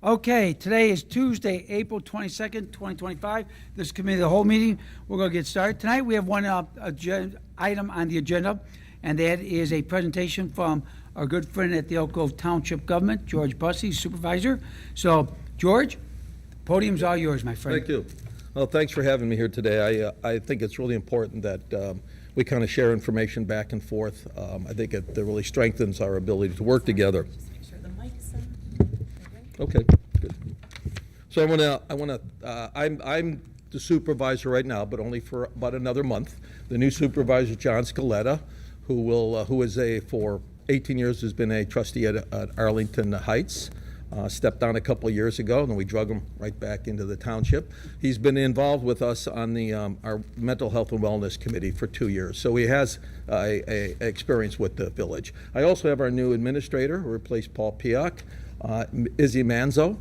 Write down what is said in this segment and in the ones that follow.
Okay, today is Tuesday, April 22nd, 2025. This is committee of the whole meeting. We're going to get started. Tonight we have one item on the agenda, and that is a presentation from our good friend at the Elk Grove Township Government, George Bussey, Supervisor. So, George, the podium's all yours, my friend. Thank you. Well, thanks for having me here today. I think it's really important that we kind of share information back and forth. I think it really strengthens our ability to work together. Okay, good. So I'm the supervisor right now, but only for about another month. The new supervisor, John Scaletta, who is for 18 years has been a trustee at Arlington Heights. Stepped down a couple of years ago, and then we drug him right back into the township. He's been involved with us on the our mental health and wellness committee for 2 years, so he has a experience with the village. I also have our new administrator who replaced Paul Piak, Izzy Manzo.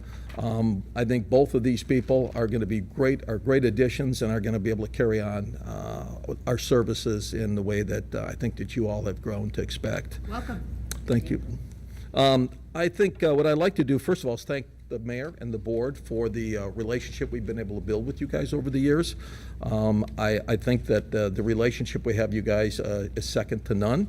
I think both of these people are going to be great additions and are going to be able to carry on our services in the way that I think that you all have grown to expect. Welcome. Thank you. I think what I'd like to do, first of all, is thank the mayor and the board for the relationship we've been able to build with you guys over the years. I think that the relationship we have you guys is second to none.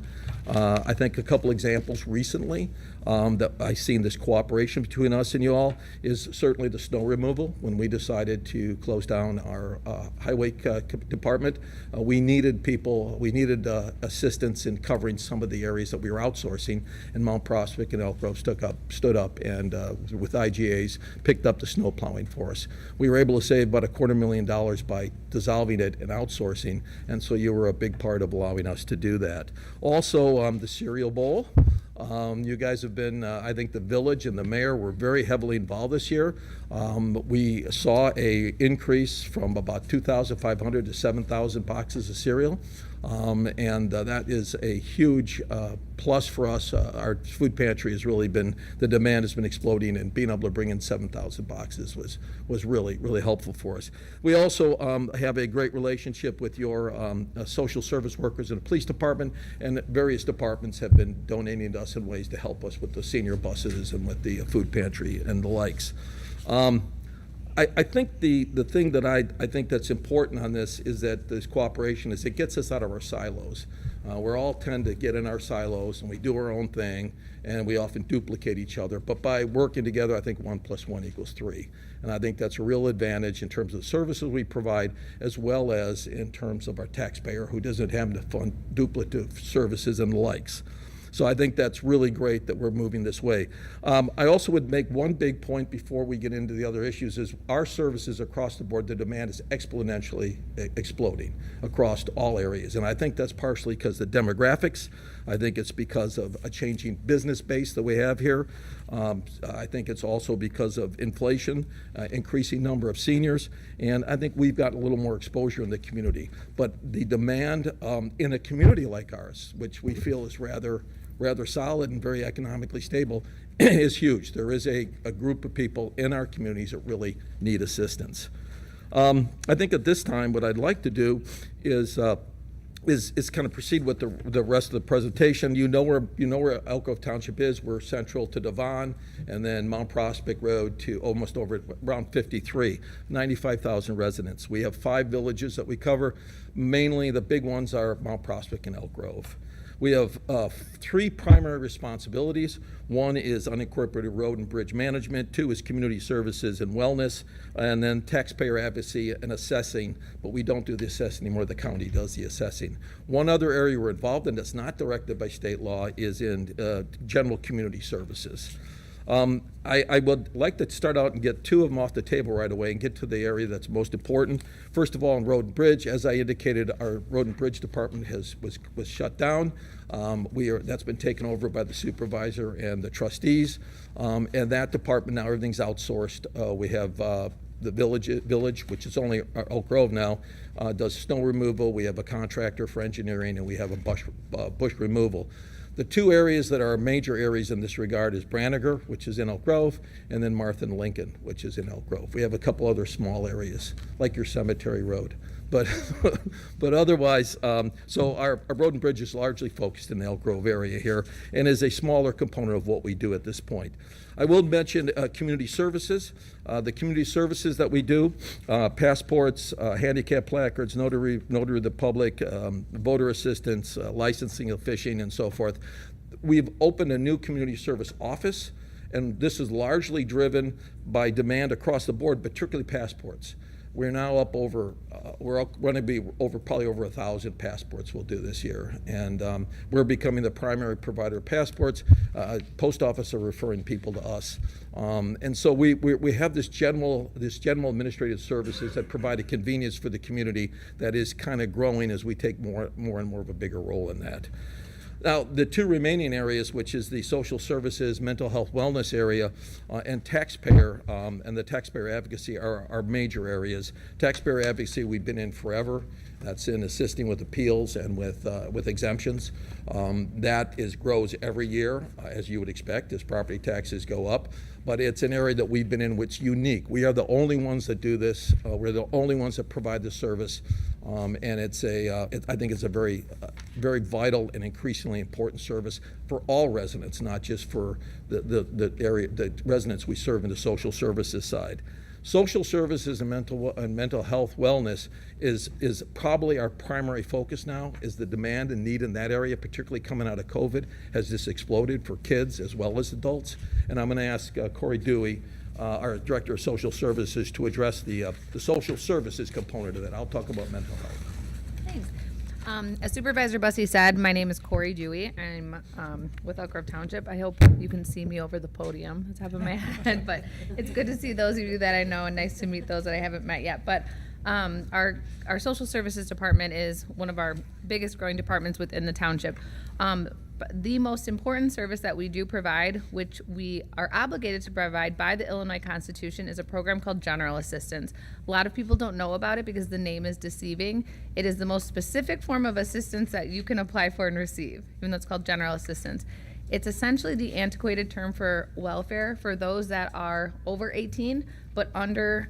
I think a couple examples recently that I've seen this cooperation between us and you all is certainly the snow removal. When we decided to close down our highway department, we needed assistance in covering some of the areas that we were outsourcing, and Mount Prospect and Elk Grove stood up and with IGAs picked up the snow plowing for us. We were able to save about $250,000 by dissolving it and outsourcing, and so you were a big part of allowing us to do that. Also, the cereal bowl. You guys have been, I think the village and the mayor were very heavily involved this year. We saw a increase from about 2,500 to 7,000 boxes of cereal. And that is a huge plus for us. Our food pantry has really been, the demand has been exploding, and being able to bring in 7,000 boxes was really, really helpful for us. We also have a great relationship with your social service workers in the police department, and various departments have been donating to us in ways to help us with the senior buses and with the food pantry and the likes. I think the thing that I think that's important on this is that this cooperation is it gets us out of our silos. We all tend to get in our silos and we do our own thing, and we often duplicate each other. But by working together, I think 1 + 1 = 3. And I think that's a real advantage in terms of the services we provide, as well as in terms of our taxpayer who doesn't have to fund duplicative services and the likes. So I think that's really great that we're moving this way. I also would make one big point before we get into the other issues is our services across the board, the demand is exponentially exploding across all areas. And I think that's partially because of the demographics. I think it's because of a changing business base that we have here. I think it's also because of inflation, increasing number of seniors, and I think we've got a little more exposure in the community. But the demand in a community like ours, which we feel is rather solid and very economically stable, is huge. There is a group of people in our communities that really need assistance. I think at this time what I'd like to do is kind of proceed with the rest of the presentation. You know where Elk Grove Township is. We're central to Devon, and then Mount Prospect Road to almost over around 53, 95,000 residents. We have 5 villages that we cover. Mainly the big ones are Mount Prospect and Elk Grove. We have 3 primary responsibilities. 1 is unincorporated road and bridge management. 2 is community services and wellness, and then taxpayer advocacy and assessing, but we don't do the assessing anymore. The county does the assessing. One other area we're involved in that's not directed by state law is in general community services. I would like to start out and get 2 of them off the table right away and get to the area that's most important. First of all, in Road and Bridge, as I indicated, our Road and Bridge department was shut down. That's been taken over by the supervisor and the trustees, and that department now everything's outsourced. We have the village, which is only Elk Grove now, does snow removal. We have a contractor for engineering, and we have a bush removal. The 2 areas that are major areas in this regard is Branniger, which is in Elk Grove, and then Martha and Lincoln, which is in Elk Grove. We have a couple other small areas, like your Cemetery Road. but but otherwise, so our road and bridge is largely focused in the Elk Grove area here, and is a smaller component of what we do at this point. I will mention community services. The community services that we do, passports, handicap placards, notary of the public, voter assistance, licensing of fishing, and so forth. We've opened a new community service office, and this is largely driven by demand across the board, particularly passports. We're now up over, we're going to be over probably over 1,000 passports we'll do this year, and we're becoming the primary provider of passports. Post office are referring people to us, and so we have this general administrative services that provide a convenience for the community that is kind of growing as we take more and more of a bigger role in that. Now, the two remaining areas, which is the social services, mental health, wellness area, and taxpayer, and the taxpayer advocacy are major areas. Taxpayer advocacy we've been in forever. That's in assisting with appeals and with exemptions. That grows every year, as you would expect, as property taxes go up. But it's an area that we've been in which is unique. We are the only ones that do this. We're the only ones that provide this service. And I think it's a very vital and increasingly important service for all residents, not just for the residents we serve in the social services side. Social services and mental health wellness is probably our primary focus now. Is the demand and need in that area, particularly coming out of COVID, has just exploded for kids as well as adults. And I'm going to ask Corey Dewey, our Director of Social Services, to address the social services component of that. I'll talk about mental health. Thanks. As Supervisor Bussey said, my name is Corey Dewey. I'm with Elk Grove Township. I hope you can see me over the podium, the top of my head, but it's good to see those of you that I know and nice to meet those that I haven't met yet. But our social services department is one of our biggest growing departments within the township. But the most important service that we do provide, which we are obligated to provide by the Illinois Constitution, is a program called General Assistance. A lot of people don't know about it because the name is deceiving. It is the most specific form of assistance that you can apply for and receive, even though it's called General Assistance. It's essentially the antiquated term for welfare for those that are over 18 but under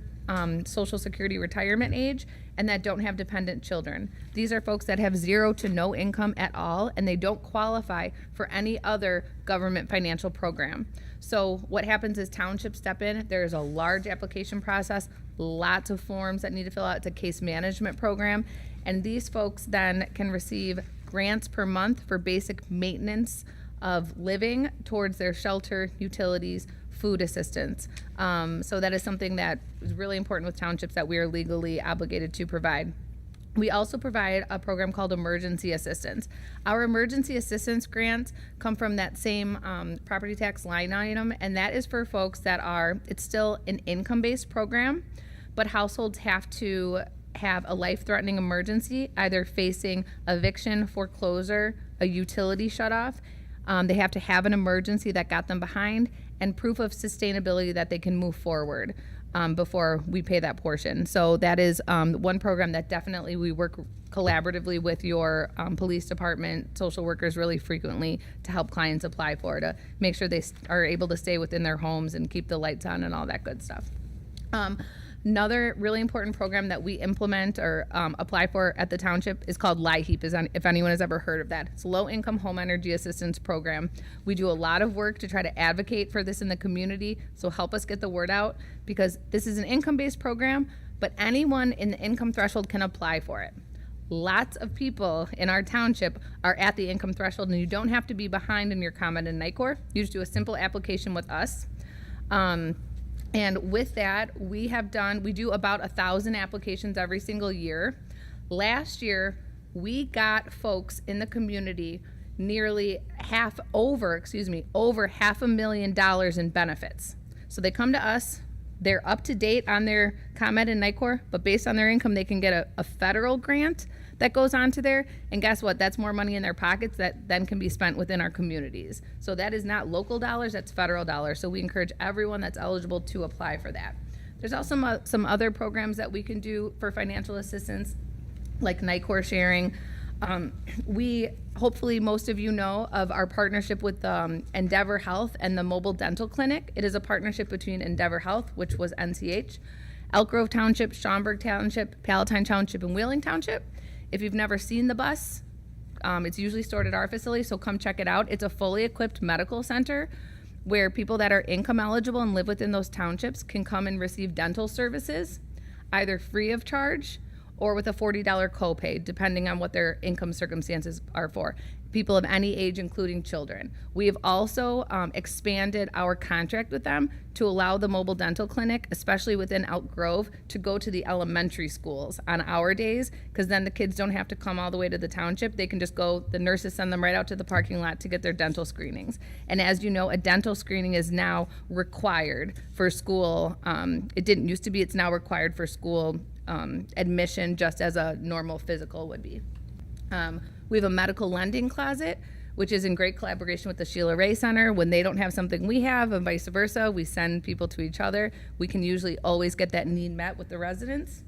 Social Security retirement age and that don't have dependent children. These are folks that have zero to no income at all, and they don't qualify for any other government financial program. So what happens is townships step in. There's a large application process, lots of forms that need to fill out. It's a case management program, and these folks then can receive grants per month for basic maintenance of living towards their shelter, utilities, food assistance. So that is something that is really important with townships that we are legally obligated to provide. We also provide a program called Emergency Assistance. Our Emergency Assistance grants come from that same property tax line item, and that is for folks that it's still an income-based program, but households have to have a life-threatening emergency, either facing eviction, foreclosure, a utility shutoff. They have to have an emergency that got them behind, and proof of sustainability that they can move forward before we pay that portion. So that is one program that definitely we work collaboratively with your police department, social workers really frequently to help clients apply for, to make sure they are able to stay within their homes and keep the lights on and all that good stuff. Another really important program that we implement or apply for at the township is called LIHEAP, if anyone has ever heard of that. It's a low-income home energy assistance program. We do a lot of work to try to advocate for this in the community, so help us get the word out, because this is an income-based program, but anyone in the income threshold can apply for it. Lots of people in our township are at the income threshold, and you don't have to be behind in your comment in NICOR. You just do a simple application with us. And with that, we do about 1,000 applications every single year. Last year, we got folks in the community over $500,000 in benefits. So they come to us, they're up to date on their ComEd and NICOR, but based on their income, they can get a federal grant that goes on to there, and guess what? That's more money in their pockets that then can be spent within our communities. So that is not local dollars, that's federal dollars. So we encourage everyone that's eligible to apply for that. There's also some other programs that we can do for financial assistance, like NICOR sharing. Hopefully most of you know of our partnership with Endeavor Health and the Mobile Dental Clinic. It is a partnership between Endeavor Health, which was NCH, Elk Grove Township, Schaumburg Township, Palatine Township, and Wheeling Township. If you've never seen the bus, it's usually stored at our facility, so come check it out. It's a fully equipped medical center where people that are income eligible and live within those townships can come and receive dental services, either free of charge or with a $40 copay, depending on what their income circumstances are for. People of any age, including children. We have also expanded our contract with them to allow the mobile dental clinic, especially within Elk Grove, to go to the elementary schools on our days, because then the kids don't have to come all the way to the township. They can just go, the nurses send them right out to the parking lot to get their dental screenings. And as you know, a dental screening is now required for school. It didn't used to be, it's now required for school admission, just as a normal physical would be. We have a medical lending closet, which is in great collaboration with the Sheila Ray Center. When they don't have something we have and vice versa, we send people to each other. We can usually always get that need met with the residents.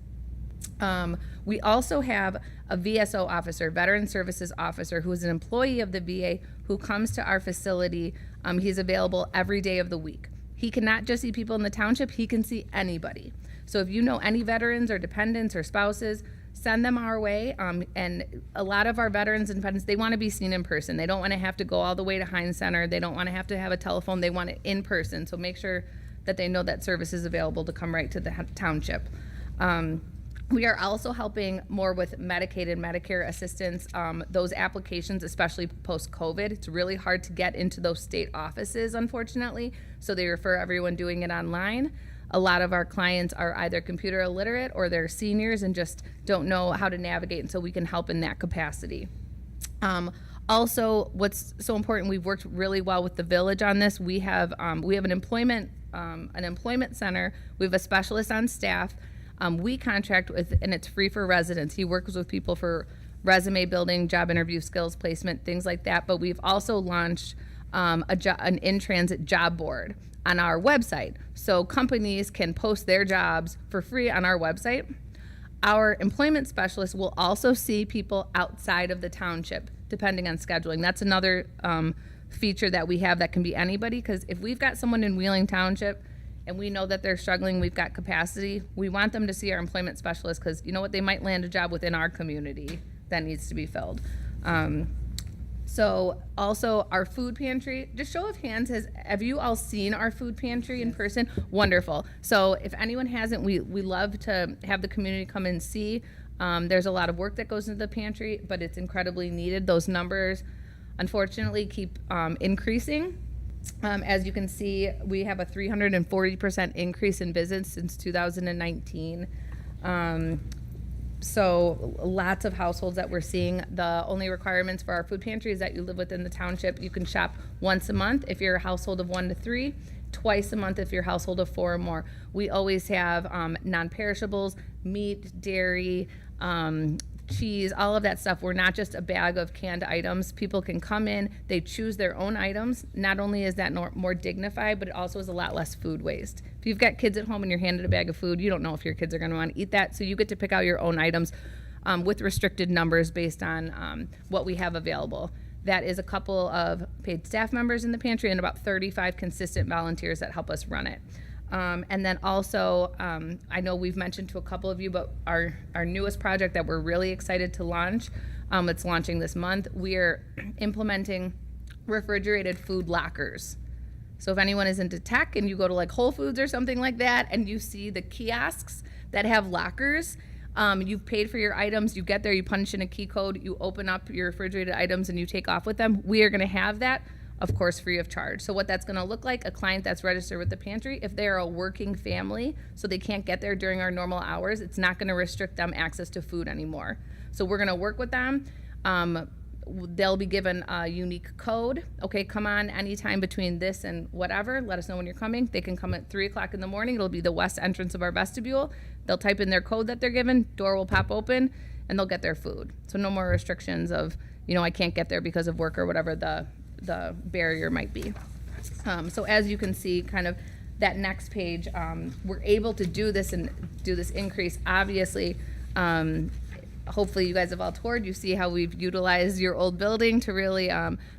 We also have a VSO officer, Veteran Services Officer, who is an employee of the VA who comes to our facility. He's available every day of the week. He cannot just see people in the township, he can see anybody. So if you know any veterans or dependents or spouses, send them our way. And a lot of our veterans and dependents, they want to be seen in person. They don't want to have to go all the way to Heinz Center. They don't want to have a telephone. They want it in person. So make sure that they know that service is available to come right to the township. We are also helping more with Medicaid and Medicare assistance. Those applications, especially post-COVID, it's really hard to get into those state offices, unfortunately. So they refer everyone doing it online. A lot of our clients are either computer illiterate or they're seniors and just don't know how to navigate, and so we can help in that capacity. Also, what's so important, we've worked really well with the village on this. We have an employment center. We have a specialist on staff. We contract with, and it's free for residents. He works with people for resume building, job interview, skills placement, things like that. But we've also launched an in-transit job board on our website. So companies can post their jobs for free on our website. Our employment specialist will also see people outside of the township, depending on scheduling. That's another feature that we have that can be anybody, because if we've got someone in Wheeling Township and we know that they're struggling, we've got capacity, we want them to see our employment specialist, because you know what, they might land a job within our community that needs to be filled. So also our food pantry, just show of hands, have you all seen our food pantry in person? Wonderful. So if anyone hasn't, we love to have the community come and see. There's a lot of work that goes into the pantry, but it's incredibly needed. Those numbers, unfortunately, keep increasing. As you can see, we have a 340% increase in visits since 2019. So lots of households that we're seeing. The only requirements for our food pantry is that you live within the township. You can shop once a month if you're a household of 1 to 3, twice a month if you're a household of 4 or more. We always have non-perishables, meat, dairy, cheese, all of that stuff. We're not just a bag of canned items. People can come in, they choose their own items. Not only is that more dignified, but it also is a lot less food waste. If you've got kids at home and you're handed a bag of food, you don't know if your kids are going to want to eat that, so you get to pick out your own items with restricted numbers based on what we have available. That is a couple of paid staff members in the pantry and about 35 consistent volunteers that help us run it. And then also, I know we've mentioned to a couple of you, but our newest project that we're really excited to launch, it's launching this month, we're implementing refrigerated food lockers. So if anyone is into tech and you go to like Whole Foods or something like that and you see the kiosks that have lockers, you've paid for your items, you get there, you punch in a key code, you open up your refrigerated items and you take off with them. We are going to have that, of course, free of charge. So what that's going to look like, a client that's registered with the pantry, if they're a working family, so they can't get there during our normal hours, it's not going to restrict them access to food anymore. So we're going to work with them. They'll be given a unique code. Okay, come on anytime between this and whatever. Let us know when you're coming. They can come at 3 o'clock in the morning. It'll be the west entrance of our vestibule. They'll type in their code that they're given. Door will pop open, and they'll get their food. So no more restrictions of, I can't get there because of work or whatever the barrier might be. So as you can see, kind of that next page, we're able to do this and do this increase. Obviously, hopefully you guys have all toured. You see how we've utilized your old building to really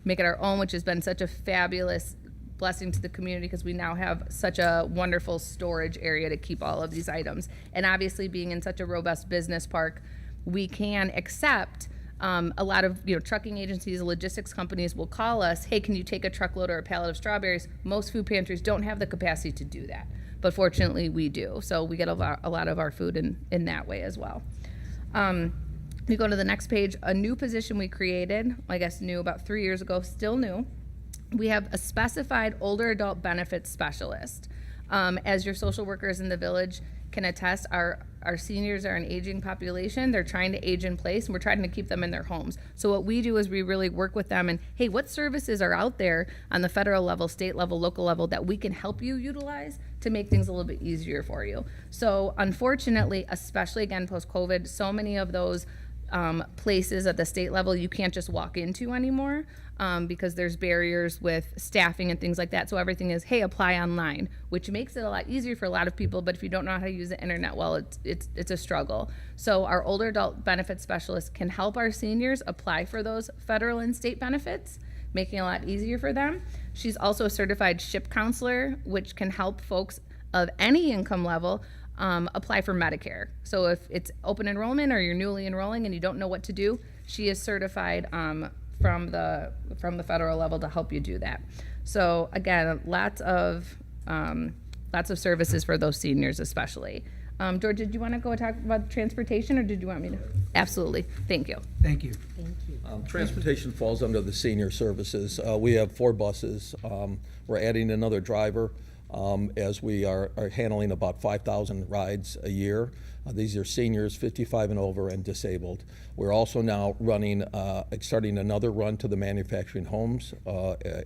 make it our own, which has been such a fabulous blessing to the community because we now have such a wonderful storage area to keep all of these items. And obviously, being in such a robust business park, we can accept a lot of trucking agencies, logistics companies will call us, hey, can you take a truckload or a pallet of strawberries? Most food pantries don't have the capacity to do that, but fortunately we do. So we get a lot of our food in that way as well. We go to the next page, a new position we created, I guess new about 3 years ago, still new. We have a specified older adult benefits specialist. As your social workers in the village can attest, our seniors are an aging population. They're trying to age in place, and we're trying to keep them in their homes. So what we do is we really work with them and, hey, what services are out there on the federal level, state level, local level that we can help you utilize to make things a little bit easier for you. So unfortunately, especially again post-COVID, so many of those places at the state level you can't just walk into anymore because there's barriers with staffing and things like that. So everything is, hey, apply online, which makes it a lot easier for a lot of people. But if you don't know how to use the internet well, it's a struggle. So our older adult benefits specialist can help our seniors apply for those federal and state benefits, making it a lot easier for them. She's also a certified SHIP counselor, which can help folks of any income level apply for Medicare. So if it's open enrollment or you're newly enrolling and you don't know what to do, she is certified from the federal level to help you do that. So again, lots of services for those seniors especially. George, did you want to go talk about transportation, or did you want me to? Absolutely. Thank you. Thank you. Transportation falls under the senior services. We have 4 buses. We're adding another driver. As we are handling about 5,000 rides a year. These are seniors 55 and over and disabled. We're also now starting another run to the manufacturing homes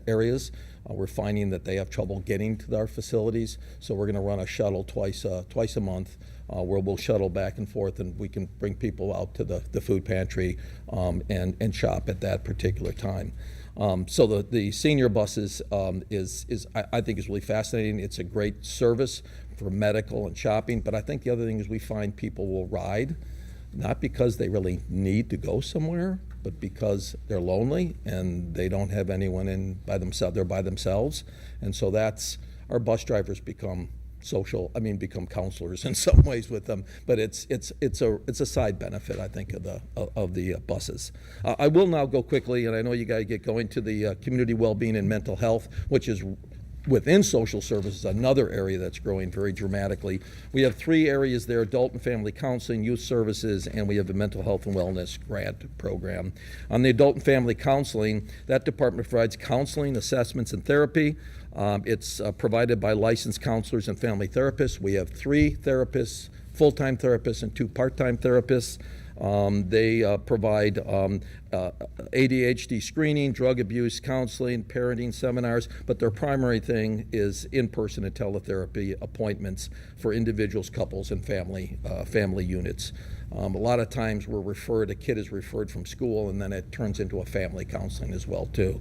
areas. We're finding that they have trouble getting to our facilities, so we're going to run a shuttle twice a month where we'll shuttle back and forth, and we can bring people out to the food pantry and shop at that particular time. So the senior buses I think is really fascinating. It's a great service for medical and shopping, but I think the other thing is we find people will ride, not because they really need to go somewhere, but because they're lonely and they don't have anyone by themselves. They're by themselves, and so our bus drivers become counselors in some ways with them, but it's a side benefit, I think, of the buses. I will now go quickly, and I know you got to get going to the community well-being and mental health, which is within social services, another area that's growing very dramatically. We have 3 areas there: adult and family counseling, youth services, and we have the mental health and wellness grant program. On the adult and family counseling, that department provides counseling, assessments, and therapy. It's provided by licensed counselors and family therapists. We have 3 therapists, full-time therapists, and 2 part-time therapists. They provide ADHD screening, drug abuse counseling, parenting seminars, but their primary thing is in-person and teletherapy appointments for individuals, couples, and family units. A lot of times a kid is referred from school, and then it turns into a family counseling as well too.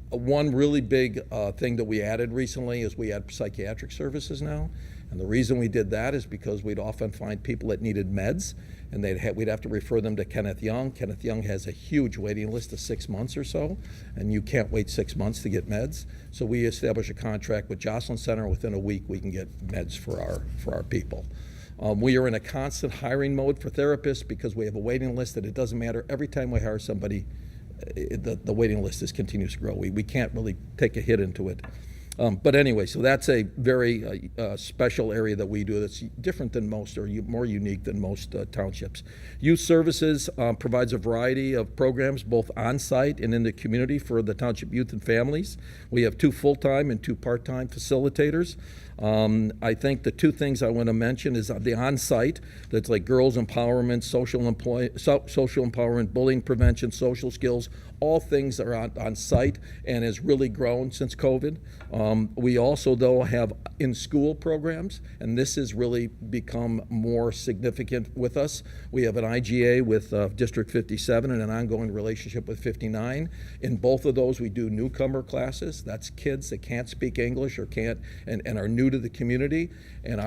One really big thing that we added recently is we add psychiatric services now. And the reason we did that is because we'd often find people that needed meds, and we'd have to refer them to Kenneth Young. Kenneth Young has a huge waiting list of 6 months or so, and you can't wait 6 months to get meds. So we established a contract with Jocelyn Center. Within a week, we can get meds for our people. We are in a constant hiring mode for therapists because we have a waiting list that it doesn't matter. Every time we hire somebody, the waiting list continues to grow. We can't really take a hit into it. But anyway, so that's a very special area that we do that's different than most, or more unique than most townships. Youth Services provides a variety of programs, both on-site and in the community for the township youth and families. We have 2 full-time and 2 part-time facilitators. I think the 2 things I want to mention is the on-site, that's like girls empowerment, social empowerment, bullying prevention, social skills, all things that are on site and has really grown since COVID. We also, though, have in-school programs, and this has really become more significant with us. We have an IGA with District 57 and an ongoing relationship with 59. In both of those, we do newcomer classes. That's kids that can't speak English or can't and are new to the community, and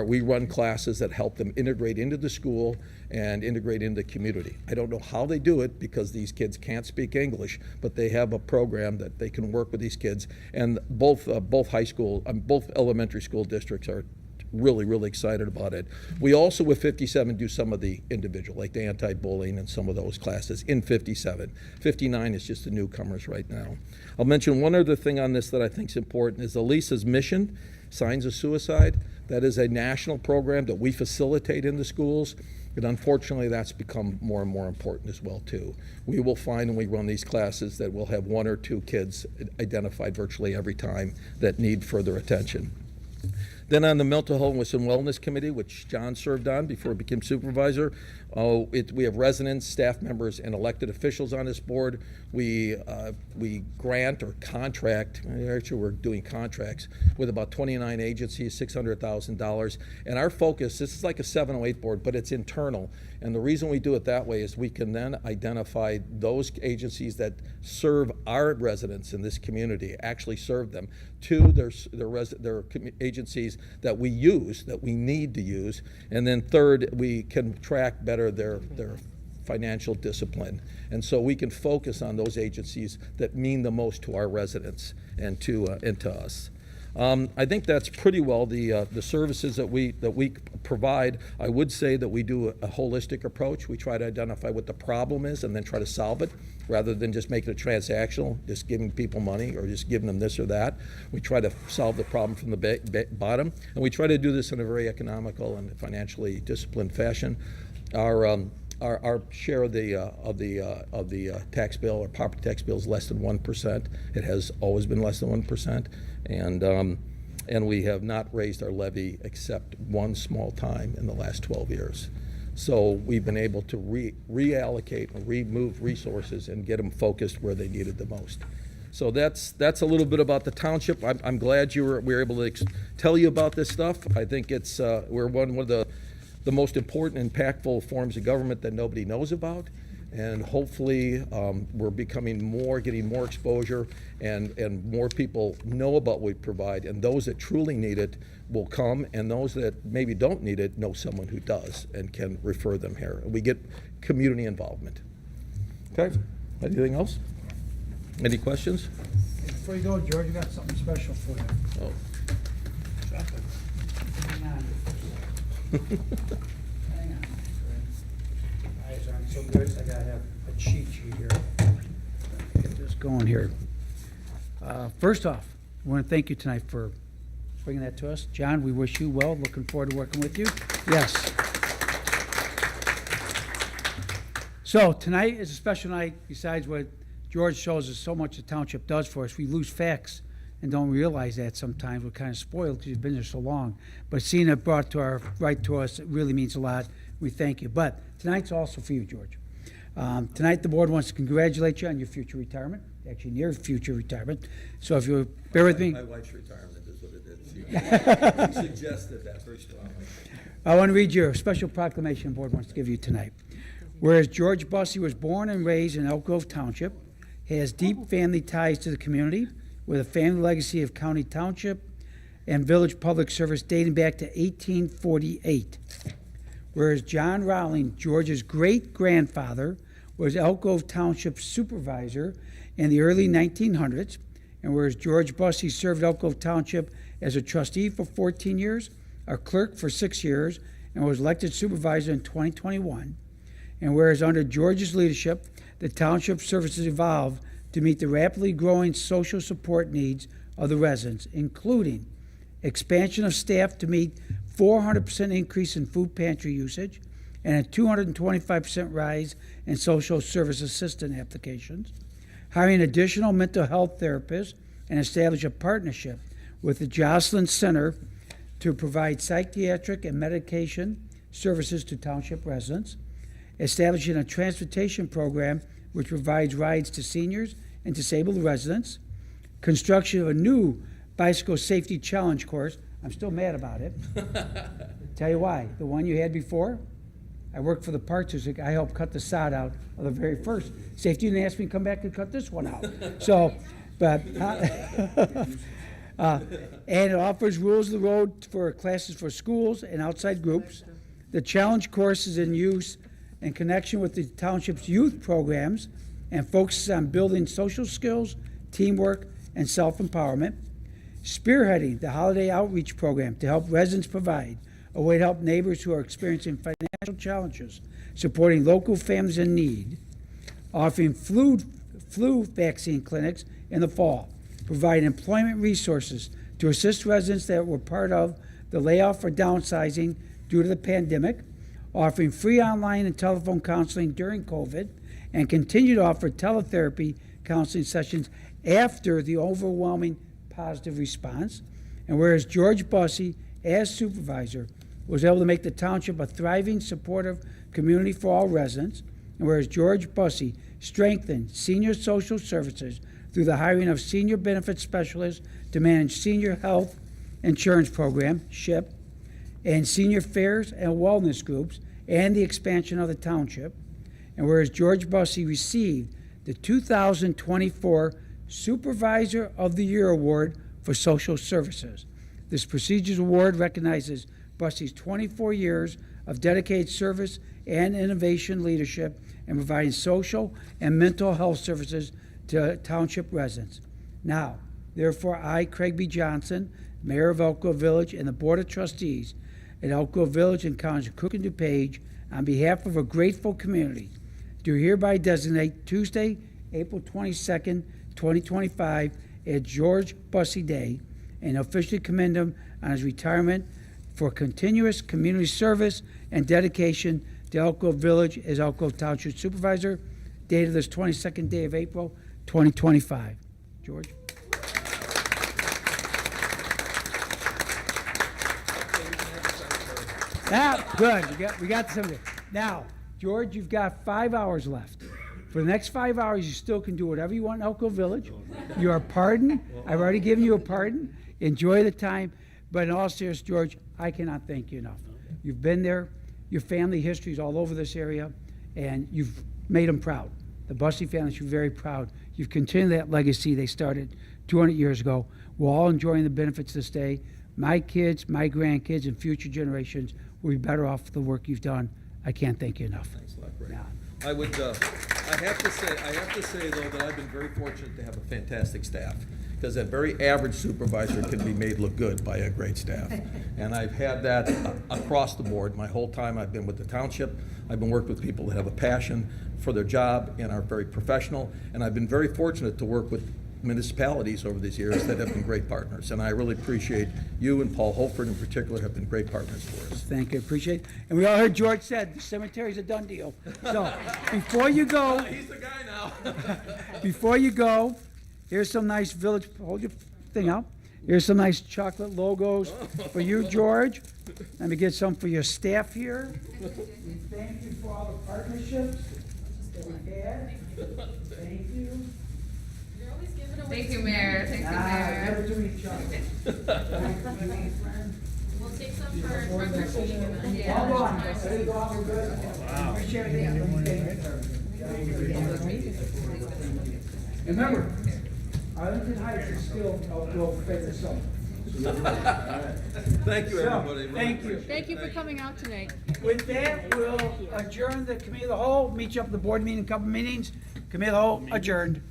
we run classes that help them integrate into the school and integrate into the community. I don't know how they do it because these kids can't speak English, but they have a program that they can work with these kids. And both elementary school districts are really excited about it. We also, with 57, do some of the individual, like the anti-bullying and some of those classes in 57. 59 is just the newcomers right now. I'll mention one other thing on this that I think is important is Elisa's mission, Signs of Suicide. That is a national program that we facilitate in the schools. But unfortunately, that's become more and more important as well, too. We will find when we run these classes that we'll have 1 or 2 kids identified virtually every time that need further attention. Then on the Mental Health and Wellness Committee, which John served on before he became supervisor, we have residents, staff members, and elected officials on this board. We grant or contract, actually we're doing contracts, with about 29 agencies, $600,000. And our focus, this is like a 708 board, but it's internal. And the reason we do it that way is we can then identify those agencies that serve our residents in this community, actually serve them. 2, their agencies that we use, that we need to use. And then 3rd, we can track better their financial discipline. And so we can focus on those agencies that mean the most to our residents and to us. I think that's pretty well the services that we provide. I would say that we do a holistic approach. We try to identify what the problem is and then try to solve it, rather than just make it transactional, just giving people money or just giving them this or that. We try to solve the problem from the bottom, and we try to do this in a very economical and financially disciplined fashion. Our share of the tax bill, or property tax bill, is less than 1%. It has always been less than 1%, and we have not raised our levy except one small time in the last 12 years. So we've been able to reallocate and remove resources and get them focused where they needed the most. So that's a little bit about the township. I'm glad we were able to tell you about this stuff. I think it's we're one of the most important, impactful forms of government that nobody knows about. And hopefully we're getting more exposure, and more people know about what we provide, and those that truly need it will come, and those that maybe don't need it know someone who does and can refer them here. We get community involvement. Okay, anything else? Any questions? Before you go, George, I got something special for you. Oh. Hang on. Hang on. Eyes aren't so good, so I gotta have a cheat sheet here. Get this going here. First off, I want to thank you tonight for bringing that to us. John, we wish you well. Looking forward to working with you. Yes. So tonight is a special night. Besides what George shows us so much the township does for us, we lose facts and don't realize that sometimes. We're kind of spoiled because you've been there so long. But seeing it brought to us, it really means a lot. We thank you. But tonight's also for you, George. Tonight the board wants to congratulate you on your future retirement, actually near future retirement. So if you bear with me. My wife's retirement is what it is. She suggested that very strongly. I want to read you a special proclamation the board wants to give you tonight. Whereas George Bussey was born and raised in Elk Grove Township, he has deep family ties to the community with a family legacy of county township and village public service dating back to 1848. Whereas John Rowling, George's great-grandfather, was Elk Grove Township supervisor in the early 1900s, and whereas George Bussey served Elk Grove Township as a trustee for 14 years, a clerk for 6 years, and was elected supervisor in 2021, and whereas under George's leadership, the township services evolved to meet the rapidly growing social support needs of the residents, including expansion of staff to meet 400% increase in food pantry usage and a 225% rise in social service assistant applications, hiring additional mental health therapists, and establish a partnership with the Jocelyn Center to provide psychiatric and medication services to township residents, establishing a transportation program which provides rides to seniors and disabled residents, construction of a new bicycle safety challenge course. I'm still mad about it. Tell you why. The one you had before, I worked for the Parks District. I helped cut the sod out of the very first. Safety didn't ask me to come back and cut this one out. So, but, and it offers rules of the road for classes for schools and outside groups. The challenge course is in use in connection with the township's youth programs and focuses on building social skills, teamwork, and self-empowerment. Spearheading the holiday outreach program to help residents provide a way to help neighbors who are experiencing financial challenges, supporting local families in need. Offering flu vaccine clinics in the fall, providing employment resources to assist residents that were part of the layoff or downsizing due to the pandemic, offering free online and telephone counseling during COVID, and continue to offer teletherapy counseling sessions after the overwhelming positive response. And whereas George Bussey, as supervisor, was able to make the township a thriving, supportive community for all residents, and whereas George Bussey strengthened senior social services through the hiring of senior benefit specialists to manage senior health insurance program, SHIP, and senior fairs and wellness groups, and the expansion of the township. And whereas George Bussey received the 2024 Supervisor of the Year Award for Social Services. This prestigious award recognizes Bussey's 24 years of dedicated service and innovation leadership in providing social and mental health services to township residents. Now, therefore, I, Craig B. Johnson, Mayor of Elk Grove Village, and the Board of Trustees at Elk Grove Village and County of Cook and DuPage, on behalf of a grateful community, do hereby designate Tuesday, April 22nd, 2025, as George Bussey Day, and officially commend him on his retirement for continuous community service and dedication to Elk Grove Village as Elk Grove Township Supervisor, dated this 22nd day of April, 2025. George? Now, good. We got something. Now, George, you've got 5 hours left. For the next 5 hours, you still can do whatever you want in Elk Grove Village. You are pardoned. I've already given you a pardon. Enjoy the time. But in all seriousness, George, I cannot thank you enough. You've been there. Your family history is all over this area, and you've made them proud. The Bussey family should be very proud. You've continued that legacy they started 200 years ago. We're all enjoying the benefits this day. My kids, my grandkids, and future generations will be better off for the work you've done. I can't thank you enough. Thanks a lot, Greg. Yeah. I have to say though that I've been very fortunate to have a fantastic staff, because a very average supervisor can be made look good by a great staff. And I've had that across the board. My whole time I've been with the township, I've been working with people that have a passion for their job and are very professional. And I've been very fortunate to work with municipalities over these years that have been great partners. And I really appreciate you and Paul Holford in particular have been great partners for us. Thank you, appreciate it. And we all heard George said, the cemetery's a done deal. So, before you go, He's the guy now. before you go, here's some nice village, hold your thing out. Here's some nice chocolate logos for you, George. Let me get some for your staff here. And thank you for all the partnerships that we've had. Thank you. Thank you, Mayor. Thank you, Never Mayor. do each other. We'll take some for treasure sheet. Hold on. There you go. We're good. Appreciate it. And remember, Arlington Heights is still a world famous song. Thank you, everybody. Thank you. Thank you for coming out tonight. With that, we'll adjourn the committee of the whole, meet you up at the board meeting, a couple meetings. Committee of the whole adjourned.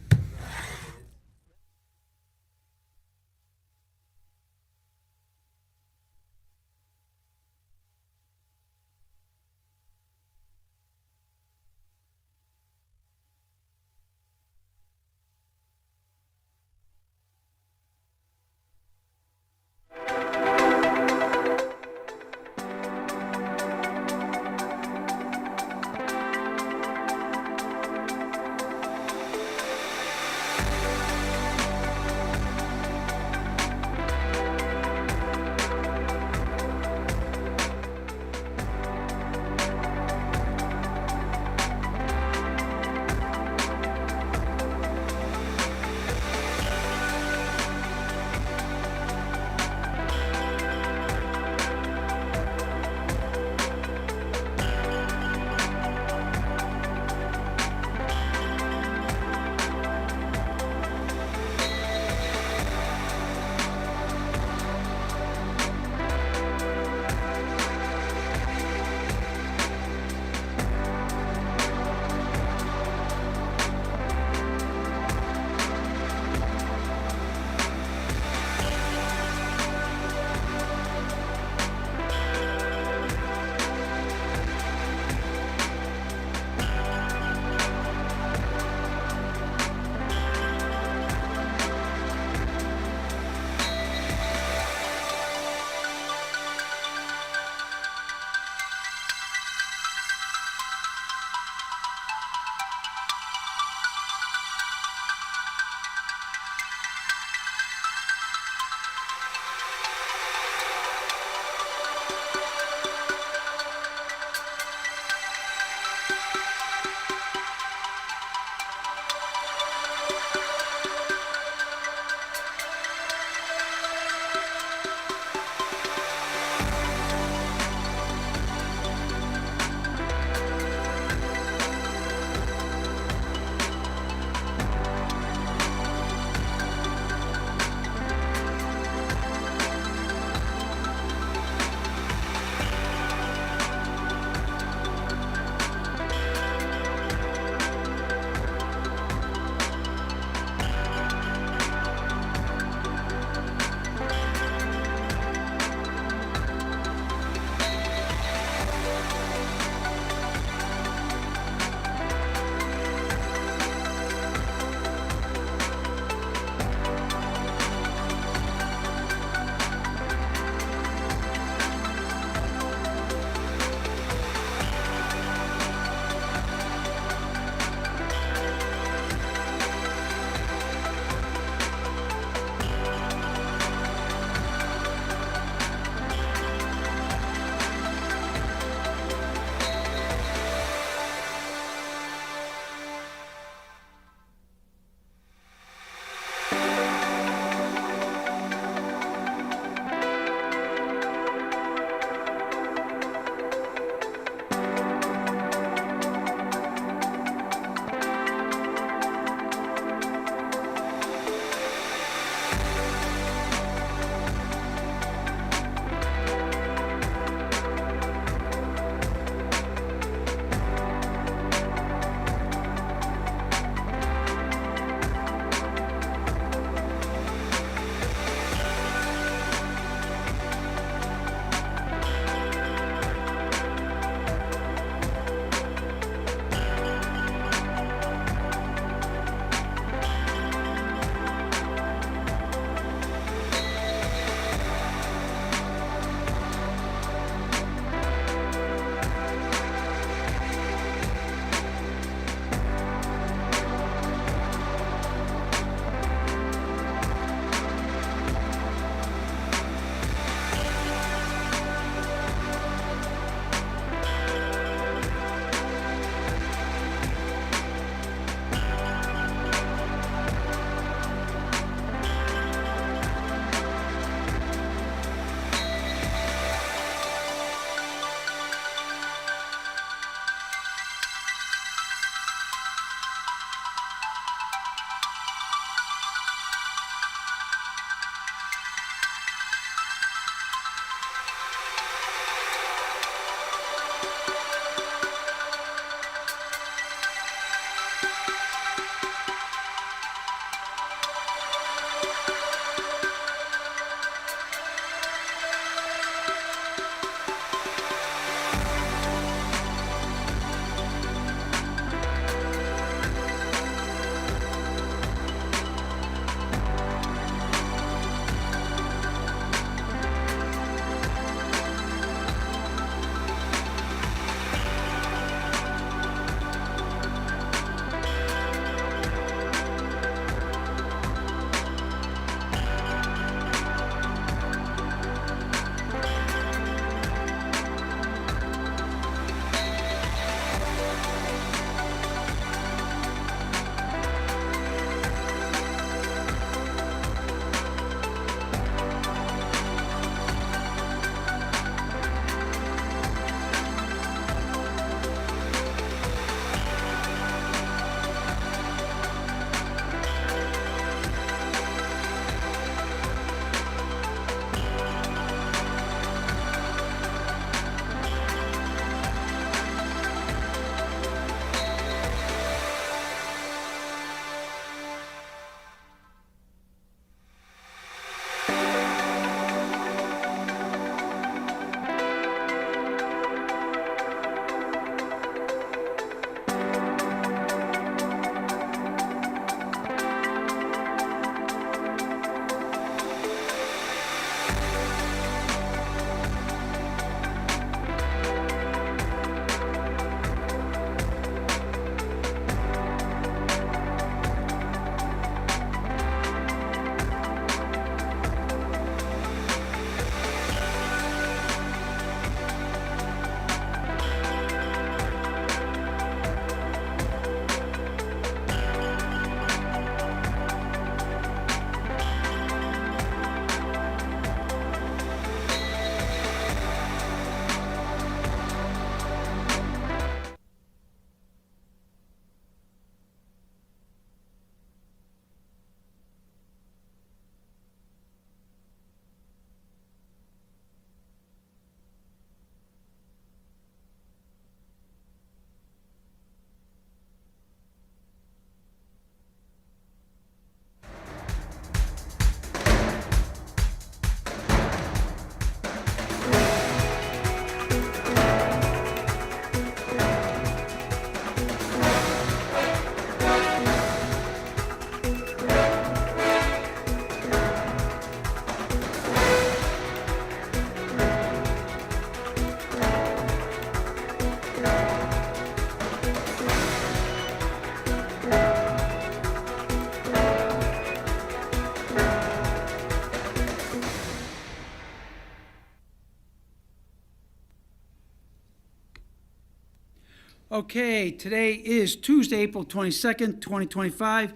Okay, today is Tuesday, April 22nd, 2025.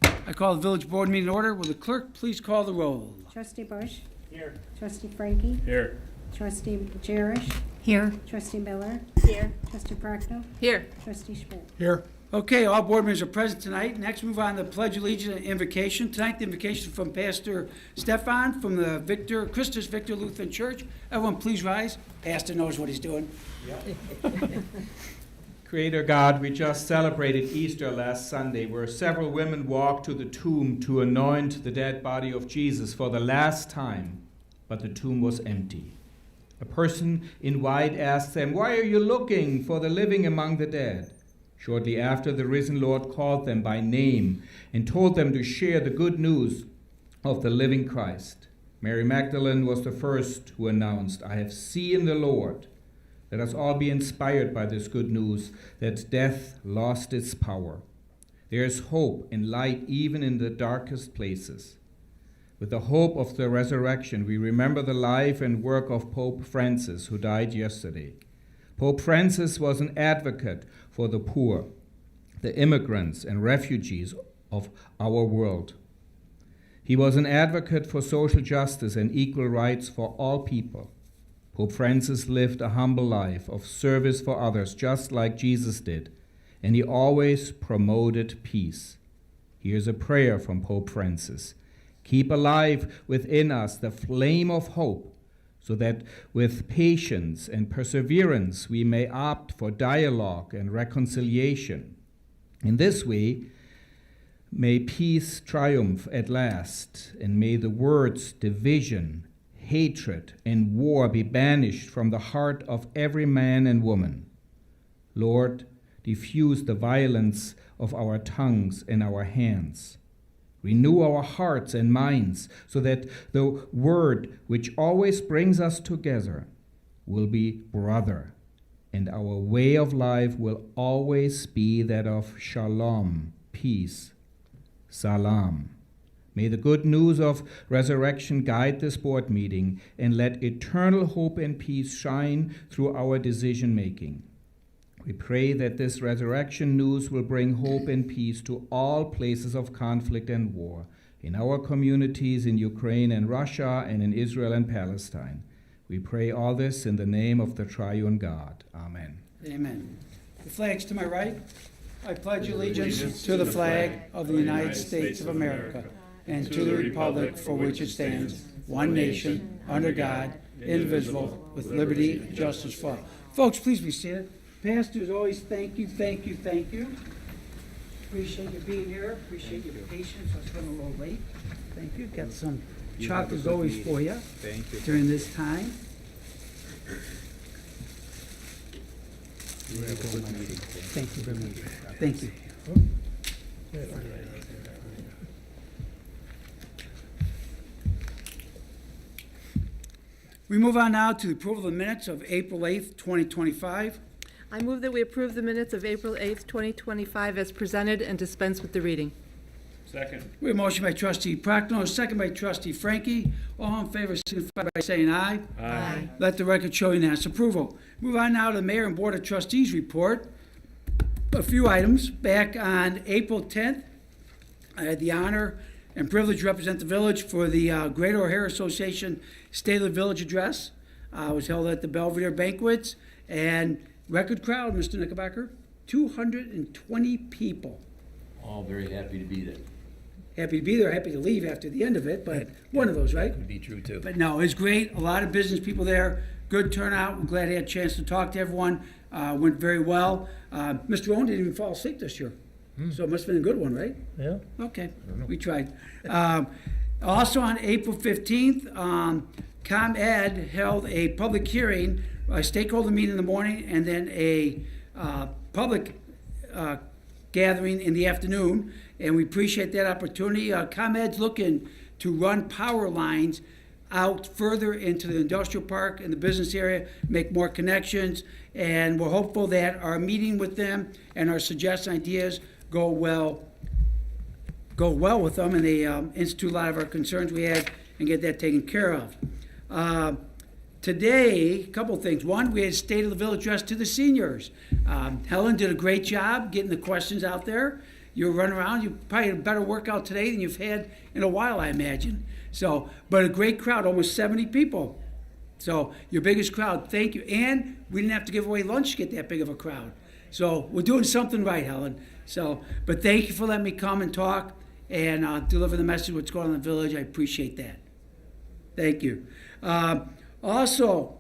I call the village board meeting in order. Will the clerk please call the roll? Trustee Bush. Here. Trustee Frankie. Here. Trustee Jerish. Here. Trustee Miller. Here. Trustee Prochnow. Here. Trustee Schmidt. Here. Okay, all board members are present tonight. Next, move on to Pledge of Allegiance and invocation. Tonight, the invocation from Pastor Stefan from the Christus Victor Lutheran Church. Everyone, please rise. Pastor knows what he's doing. Creator God, we just celebrated Easter last Sunday, where several women walked to the tomb to anoint the dead body of Jesus for the last time, but the tomb was empty. A person in white asked them, "Why are you looking for the living among the dead?" Shortly after, the risen Lord called them by name and told them to share the good news of the living Christ. Mary Magdalene was the first who announced, "I have seen the Lord." Let us all be inspired by this good news that death lost its power. There is hope and light even in the darkest places. With the hope of the resurrection, we remember the life and work of Pope Francis, who died yesterday. Pope Francis was an advocate for the poor, the immigrants and refugees of our world. He was an advocate for social justice and equal rights for all people. Pope Francis lived a humble life of service for others, just like Jesus did, and he always promoted peace. Here's a prayer from Pope Francis. Keep alive within us the flame of hope, so that with patience and perseverance we may opt for dialogue and reconciliation. In this way, may peace triumph at last, and may the words division, hatred, and war be banished from the heart of every man and woman. Lord, diffuse the violence of our tongues and our hands. Renew our hearts and minds so that the word which always brings us together will be brother, and our way of life will always be that of shalom, peace, salam. May the good news of resurrection guide this board meeting, and let eternal hope and peace shine through our decision-making. We pray that this resurrection news will bring hope and peace to all places of conflict and war, in our communities in Ukraine and Russia, and in Israel and Palestine. We pray all this in the name of the triune God. Amen. Amen. The flag's to my right. I pledge allegiance to the flag of the United States of America and to the republic for which it stands, one nation, under God, indivisible, with liberty and justice for all. Folks, please be seated. Pastors, always thank you, thank you, thank you. Appreciate you being here. Appreciate your patience. I was running a little late. Thank you. Got some chocolates always for you during this time. Thank you very much. Thank you. We move on now to the approval of the minutes of April 8th, 2025. I move that we approve the minutes of April 8th, 2025 as presented and dispense with the reading. Second. We have a motion by trustee Prochnow, a second by trustee Frankie. All in favor signify by saying aye. Aye. Let the record show unanimous approval. Move on now to the mayor and board of trustees report. A few items. Back on April 10th, I had the honor and privilege to represent the village for the Greater O'Hare Association State of the Village Address. It was held at the Belvedere Banquets, and record crowd, Mr. Knickerbocker, 220 people. All very happy to be there. Happy to be there, happy to leave after the end of it, but one of those, right? Could be true too. But no, it was great. A lot of business people there. Good turnout. I'm glad I had a chance to talk to everyone. Went very well. Mr. Owen didn't even fall sick this year. So it must have been a good one, right? Yeah. Okay, we tried. Also on April 15th, ComEd held a public hearing, a stakeholder meeting in the morning, and then a public gathering in the afternoon, and we appreciate that opportunity. ComEd's looking to run power lines out further into the industrial park and the business area, make more connections, and we're hopeful that our meeting with them and our suggested ideas go well with them, and they institute a lot of our concerns we had and get that taken care of. Today, a couple things. One, we had State of the Village address to the seniors. Helen did a great job getting the questions out there. You run around, you probably had a better workout today than you've had in a while, I imagine. So, but a great crowd, almost 70 people. So, your biggest crowd, thank you. And we didn't have to give away lunch to get that big of a crowd. So, we're doing something right, Helen. So, but thank you for letting me come and talk and deliver the message of what's going on in the village. I appreciate that. Thank you. Also,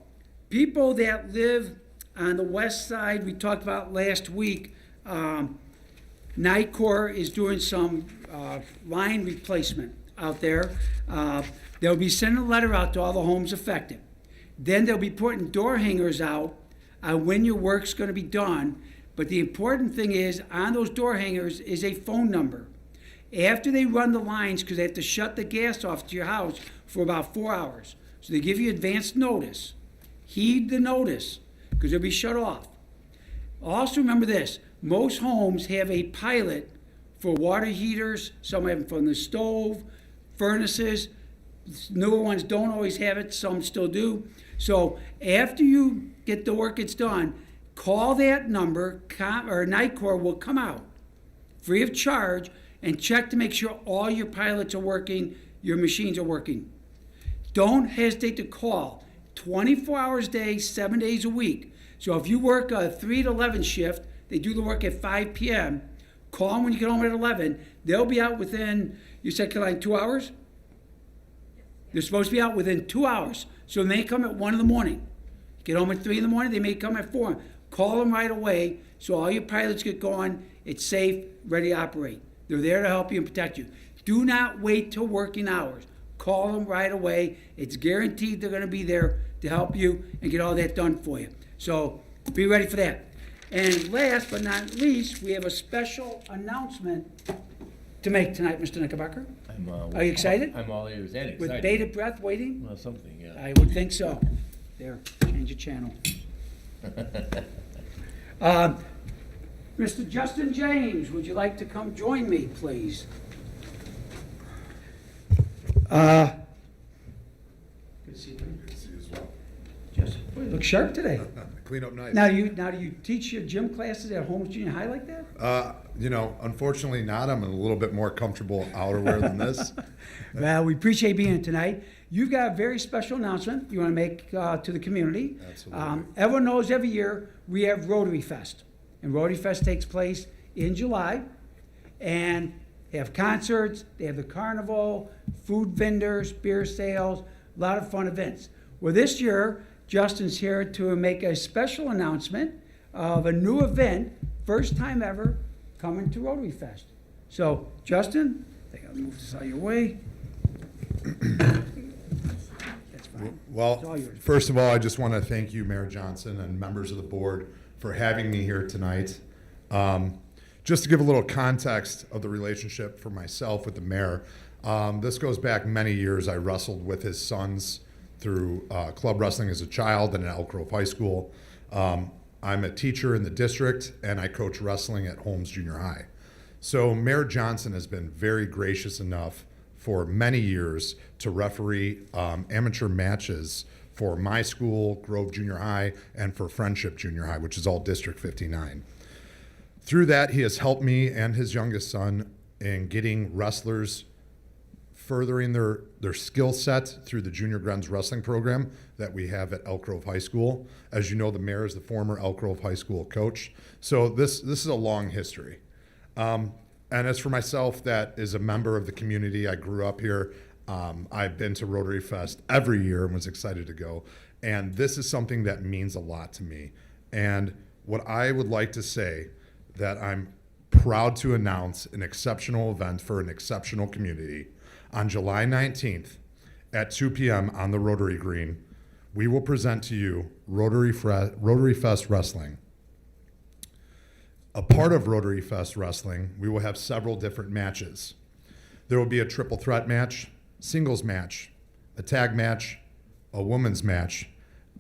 people that live on the west side, we talked about last week, NICOR is doing some line replacement out there. They'll be sending a letter out to all the homes affected. Then they'll be putting door hangers out when your work's going to be done. But the important thing is, on those door hangers is a phone number. After they run the lines, because they have to shut the gas off to your house for about 4 hours. So they give you advance notice. Heed the notice, because it'll be shut off. Also remember this, most homes have a pilot for water heaters. Some have them from the stove, furnaces. Newer ones don't always have it, some still do. So after you get the work it's done, call that number, or NICOR will come out free of charge and check to make sure all your pilots are working, your machines are working. Don't hesitate to call. 24 hours a day, 7 days a week. So if you work a 3 to 11 shift, they do the work at 5 p.m., call them when you get home at 11. They'll be out within, you said, like 2 hours? They're supposed to be out within 2 hours. So they may come at 1 in the morning. Get home at 3 in the morning, they may come at 4. Call them right away so all your pilots get going. It's safe, ready to operate. They're there to help you and protect you. Do not wait till working hours. Call them right away. It's guaranteed they're going to be there to help you and get all that done for you. So be ready for that. And last but not least, we have a special announcement to make tonight, Mr. Knickerbocker. Are you excited? I'm all ears and excited. With bated breath waiting? Well, something, yeah. I would think so. There, change the channel. Mr. Justin James, would you like to come join me, please? Good to see you. Good to see you as well. Justin, boy, you look sharp today. Clean up nice. Now, do you teach your gym classes at Holmes Junior High like that? Unfortunately not. I'm in a little bit more comfortable outerwear than this. Well, we appreciate being here tonight. You've got a very special announcement you want to make to the community. Absolutely. Everyone knows every year we have Rotary Fest. And Rotary Fest takes place in July. And they have concerts, they have the carnival, food vendors, beer sales, a lot of fun events. Well, this year, Justin's here to make a special announcement of a new event, first time ever, coming to Rotary Fest. So, Justin, I think I'll move this out of your way. That's fine. It's all Well, yours. first of all, I just want to thank you, Mayor Johnson, and members of the board for having me here tonight. Just to give a little context of the relationship for myself with the mayor, this goes back many years. I wrestled with his sons through club wrestling as a child and at Elk Grove High School. I'm a teacher in the district, and I coach wrestling at Holmes Junior High. So Mayor Johnson has been very gracious enough for many years to referee amateur matches for my school, Grove Junior High, and for Friendship Junior High, which is all District 59. Through that, he has helped me and his youngest son in getting wrestlers furthering their skill set through the Junior Grens wrestling program that we have at Elk Grove High School. As you know, the mayor is the former Elk Grove High School coach. So this is a long history. And as for myself, that is a member of the community. I grew up here. I've been to Rotary Fest every year and was excited to go. And this is something that means a lot to me. And what I would like to say that I'm proud to announce an exceptional event for an exceptional community. On July 19th at 2 p.m. on the Rotary Green, we will present to you Rotary Fest Wrestling. A part of Rotary Fest Wrestling, we will have several different matches. There will be a triple threat match, singles match, a tag match, a women's match,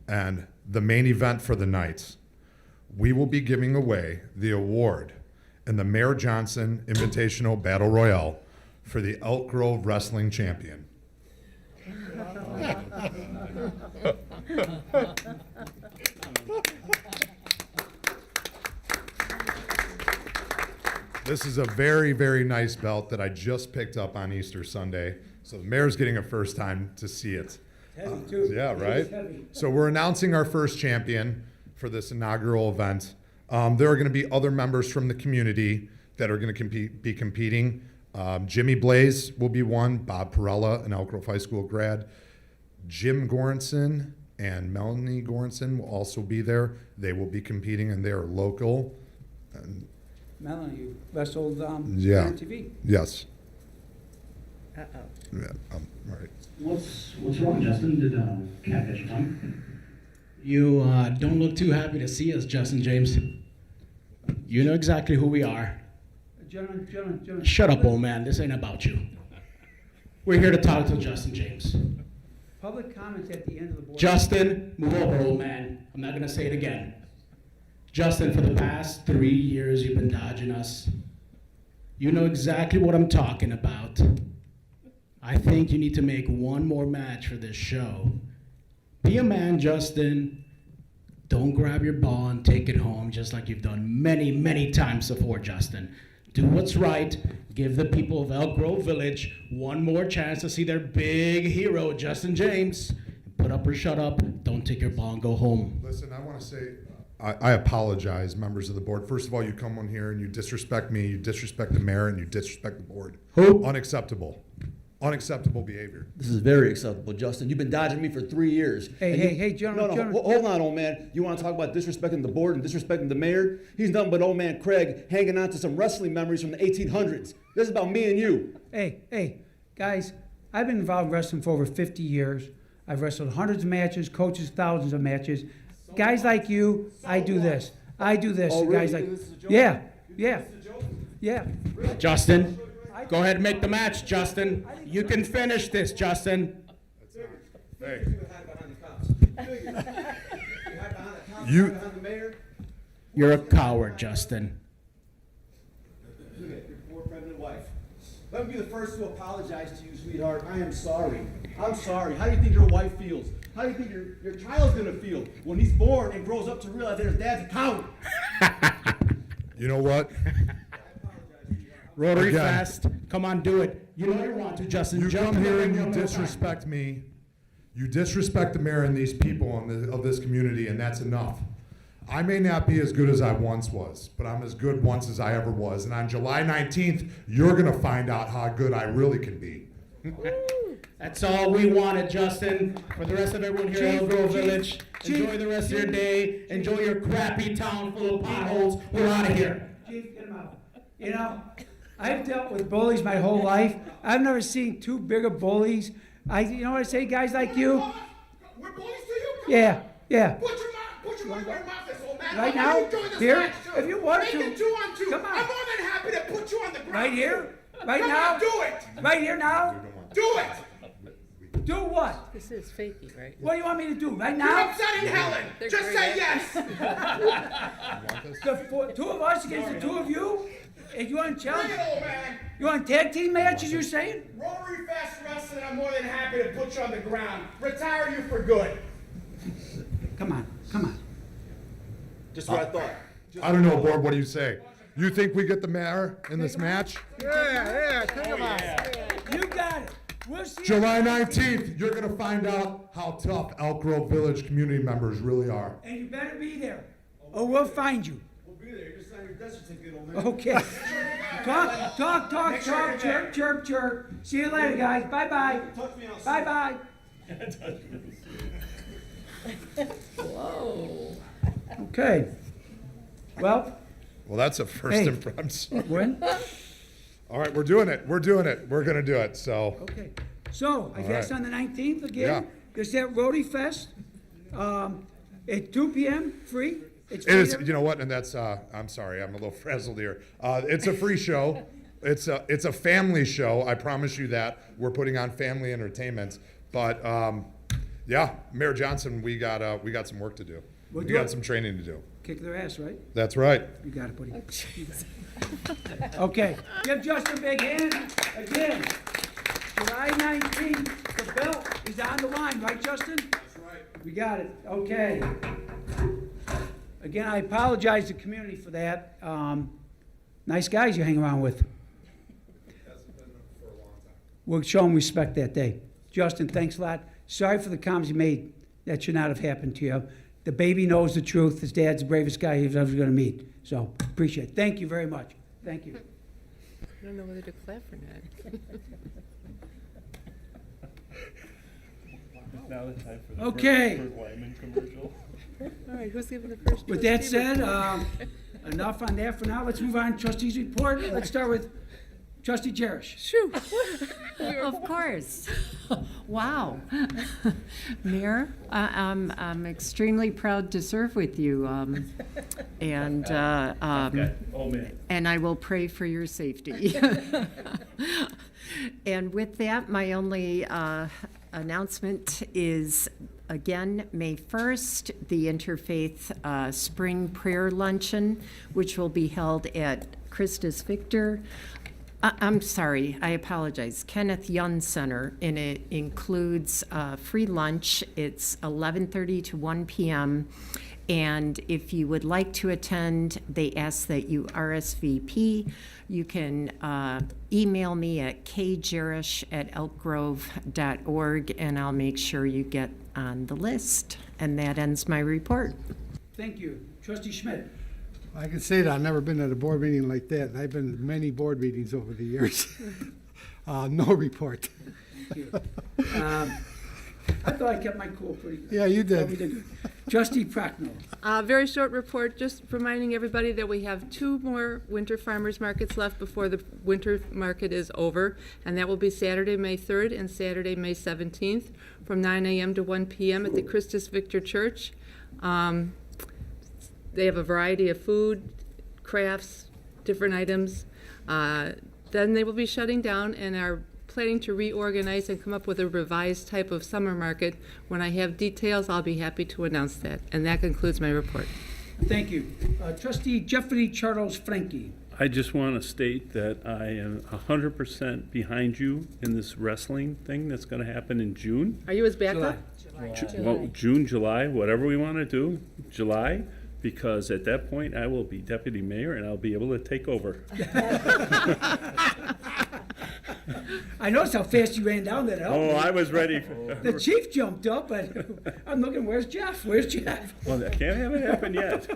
and the main event for the night. We will be giving away the award in the Mayor Johnson Invitational Battle Royale for the Elk Grove Wrestling Champion. This is a very, very nice belt that I just picked up on Easter Sunday. So the mayor's getting a first time to see it. Heavy, too. Yeah, right? It's heavy. So we're announcing our first champion for this inaugural event. There are going to be other members from the community that are going to be competing. Jimmy Blaze will be one, Bob Perella, an Elk Grove High School grad. Jim Goranson and Melanie Goranson will also be there. They will be competing, and they are local. And Melanie, you wrestled Yeah. on TV. yes. Uh-oh. Yeah, all right. What's wrong, Justin? Did cat catch your tongue? You don't look too happy to see us, Justin James. You know exactly who we are. Gentlemen. Shut up, old man. This ain't about you. We're here to talk to Justin James. Public comments at the end of the board. Justin, move over, old man. I'm not going to say it again. Justin, for the past 3 years, you've been dodging us. You know exactly what I'm talking about. I think you need to make one more match for this show. Be a man, Justin. Don't grab your ball and take it home just like you've done many, many times before, Justin. Do what's right. Give the people of Elk Grove Village one more chance to see their big hero, Justin James. Put up or shut up. Don't take your ball and go home. Listen, I want to say, I apologize, members of the board. First of all, you come on here and you disrespect me, you disrespect the mayor, and you disrespect the board. Who? Unacceptable. Unacceptable behavior. This is very acceptable, Justin. You've been dodging me for 3 years. Hey, And hey, you- hey, gentlemen, No, gentlemen. hold on, old man. You want to talk about disrespecting the board and disrespecting the mayor? He's nothing but old man Craig hanging on to some wrestling memories from the 1800s. This is about me and you. Hey, guys, I've been involved in wrestling for over 50 years. I've wrestled hundreds of matches, coaches thousands of matches. Guys like you, I do this. Oh, really? Guys You like, think this is a joke? yeah. This is a joke? Yeah. Justin, go ahead and make the match, Justin. You can finish this, Justin. Hey, You You- behind the mayor? You're a coward, Justin. Look at your poor pregnant wife. Let me be the first to apologize to you, sweetheart. I am sorry. I'm sorry. How do you think your wife feels? How do you think your child's gonna feel when he's born and grows up to realize that his dad's a coward? you know what? Rotary Again. Fest. Come on, do it. You know you want to, Justin. You Jump come here in and there you one more time. disrespect me. You disrespect the mayor and these people of this community, and that's enough. I may not be as good as I once was, but I'm as good once as I ever was. And on July 19th, you're going to find out how good I really can be. That's all we wanted, Justin. For the rest of everyone here at Elk Grove Village, enjoy the rest of your day. Enjoy your crappy town full of potholes. We're out of here. Chief, get him out. You know, I've dealt with bullies my whole life. I've never seen two bigger bullies. You know what I say, guys like you? We're bullies to you? Yeah. Put your money where your mouth is, old man. Right How now? you doing this Here? match, too? If you want Make to. it 2-on-2. Come on. I'm more than happy to put you on the ground. Right here? Right Come now? on, do it. Right here now? Do it. Do what? This is fakey, right? What do you want me to do? Right You're now? upsetting Helen. They're Just say great. yes. Two of us against the two of you? If you want to challenge, Bring it, old man. you want tag team matches, you're saying? Rotary Fest Wrestling, I'm more than happy to put you on the ground. Retire you for good. Come on. Just what I thought. I don't know, board. What do you say? You think we get the mayor in this match? You got it. We'll see. July 19th, you're going to find out how tough Elk Grove Village community members really are. And you better be there, or we'll find you. We'll be there. Just sign your death certificate, old man. Okay. Talk, chirp. See you later, guys. Bye-bye. Touch me outside. Bye-bye. Okay. Well, Well, that's a first Hey. impression. when? All right, we're doing it. We're going to do it. So, Okay. So, I guess right. on the 19th Yeah. again, there's that Rotary Fest. At 2 p.m., free. It's it free is, to- you know what? And that's, I'm sorry, I'm a little frazzled here. It's a free show. It's a family show. I promise you that. We're putting on family entertainment. But, yeah, Mayor Johnson, we got some work to do. We'll We do got it. some training to do. Kick their ass, right? That's right. You got it, buddy. Okay, give Justin a big hand. Again, July 19th, the belt is on the line, right, Justin? That's right. We got it, okay. Again, I apologize to the community for that. Nice guys you hang around with. We'll show them respect that day. Justin, thanks a lot. Sorry for the comments you made. That should not have happened to you. The baby knows the truth. His dad's the bravest guy he was ever going to meet. So, appreciate it. Thank you very much. Thank you. I don't know whether to clap or not. Now the time for the Okay. Bert Wyman commercial. All right, who's giving the first? With that said, enough on that for now. Let's move on to trustees' report. Let's start with trustee Jerish. Shoo. Of course. Wow. Mayor, I'm extremely proud to serve with you. And Oh, man. and I will pray for your safety. And with that, my only announcement is, again, May 1st, the Interfaith Spring Prayer Luncheon, which will be held at Christus Victor. I'm sorry, I apologize, Kenneth Young Center, and it includes free lunch. It's 11:30 to 1 p.m. And if you would like to attend, they ask that you RSVP. You can email me at kjerish@elkgrove.org, and I'll make sure you get on the list. And that ends my report. Thank you. Trustee Schmidt. I can say that I've never been at a board meeting like that, and I've been to many board meetings over the years. No report. Thank you. I thought I kept my cool pretty good. Yeah, you did. We did good. Trustee Prochnow. Very short report, just reminding everybody that we have 2 more winter farmers markets left before the winter market is over, and that will be Saturday, May 3rd and Saturday, May 17th from 9 a.m. to 1 p.m. at the Christus Victor Church. They have a variety of food, crafts, different items. Then they will be shutting down and are planning to reorganize and come up with a revised type of summer market. When I have details, I'll be happy to announce that. And that concludes my report. Thank you. Trustee Jeffrey Charles Frankie. I just want to state that I am 100% behind you in this wrestling thing that's going to happen in June. Are you his backup? Well, June, July, whatever we want to do, July, because at that point I will be deputy mayor and I'll be able to take over. I noticed how fast you ran down that. Oh, I was ready. The chief jumped up, but I'm looking, where's Jeff? Where's Jeff? Well, I can't have it happen yet.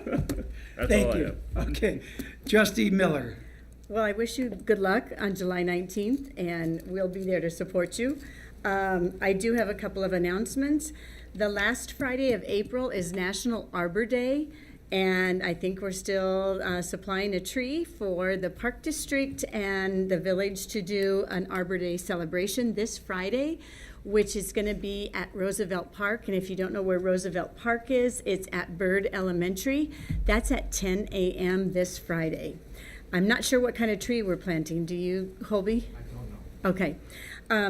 That's Thank all I you. have. Okay. Trustee Miller. Well, I wish you good luck on July 19th, and we'll be there to support you. I do have a couple of announcements. The last Friday of April is National Arbor Day, and I think we're still supplying a tree for the Park District and the village to do an Arbor Day celebration this Friday, which is going to be at Roosevelt Park. And if you don't know where Roosevelt Park is, it's at Bird Elementary. That's at 10 a.m. this Friday. I'm not sure what kind of tree we're planting. Do you, Colby? I don't know. Okay.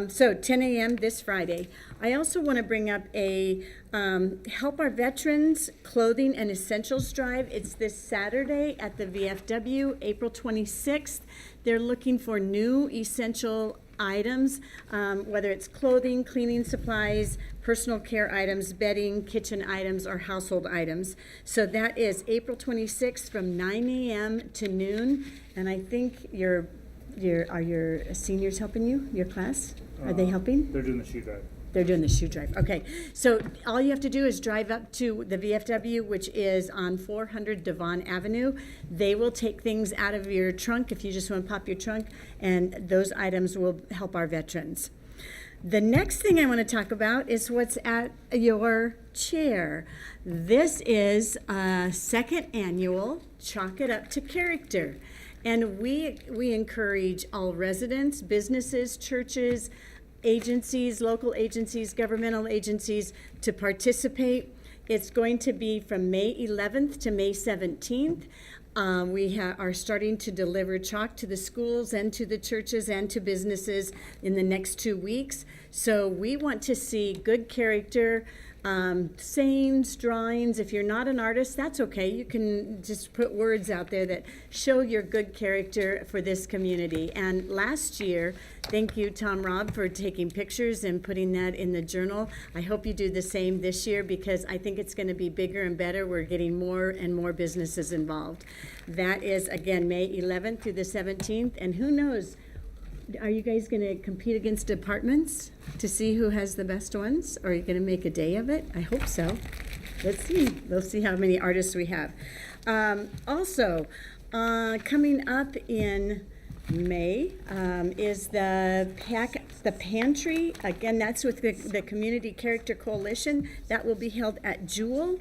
So 10 a.m. this Friday. I also want to bring up a Help Our Veterans Clothing and Essentials Drive. It's this Saturday at the VFW, April 26th. They're looking for new essential items, whether it's clothing, cleaning supplies, personal care items, bedding, kitchen items, or household items. So that is April 26th from 9 a.m. to noon. And I think are your seniors helping you, your class? Are they helping? They're doing the shoe drive. They're doing the shoe drive. Okay. So all you have to do is drive up to the VFW, which is on 400 Devon Avenue. They will take things out of your trunk if you just want to pop your trunk, and those items will help our veterans. The next thing I want to talk about is what's at your chair. This is a second annual Chalk It Up to Character. And we encourage all residents, businesses, churches, agencies, local agencies, governmental agencies to participate. It's going to be from May 11th to May 17th. We are starting to deliver chalk to the schools and to the churches and to businesses in the next 2 weeks. So we want to see good character, sayings, drawings. If you're not an artist, that's okay. You can just put words out there that show your good character for this community. And last year, thank you, Tom Robb, for taking pictures and putting that in the journal. I hope you do the same this year because I think it's going to be bigger and better. We're getting more and more businesses involved. That is, again, May 11th through the 17th. And who knows, are you guys going to compete against departments to see who has the best ones? Or are you going to make a day of it? I hope so. Let's see. We'll see how many artists we have. Also, coming up in May is the pantry. Again, that's with the Community Character Coalition. That will be held at Jewel.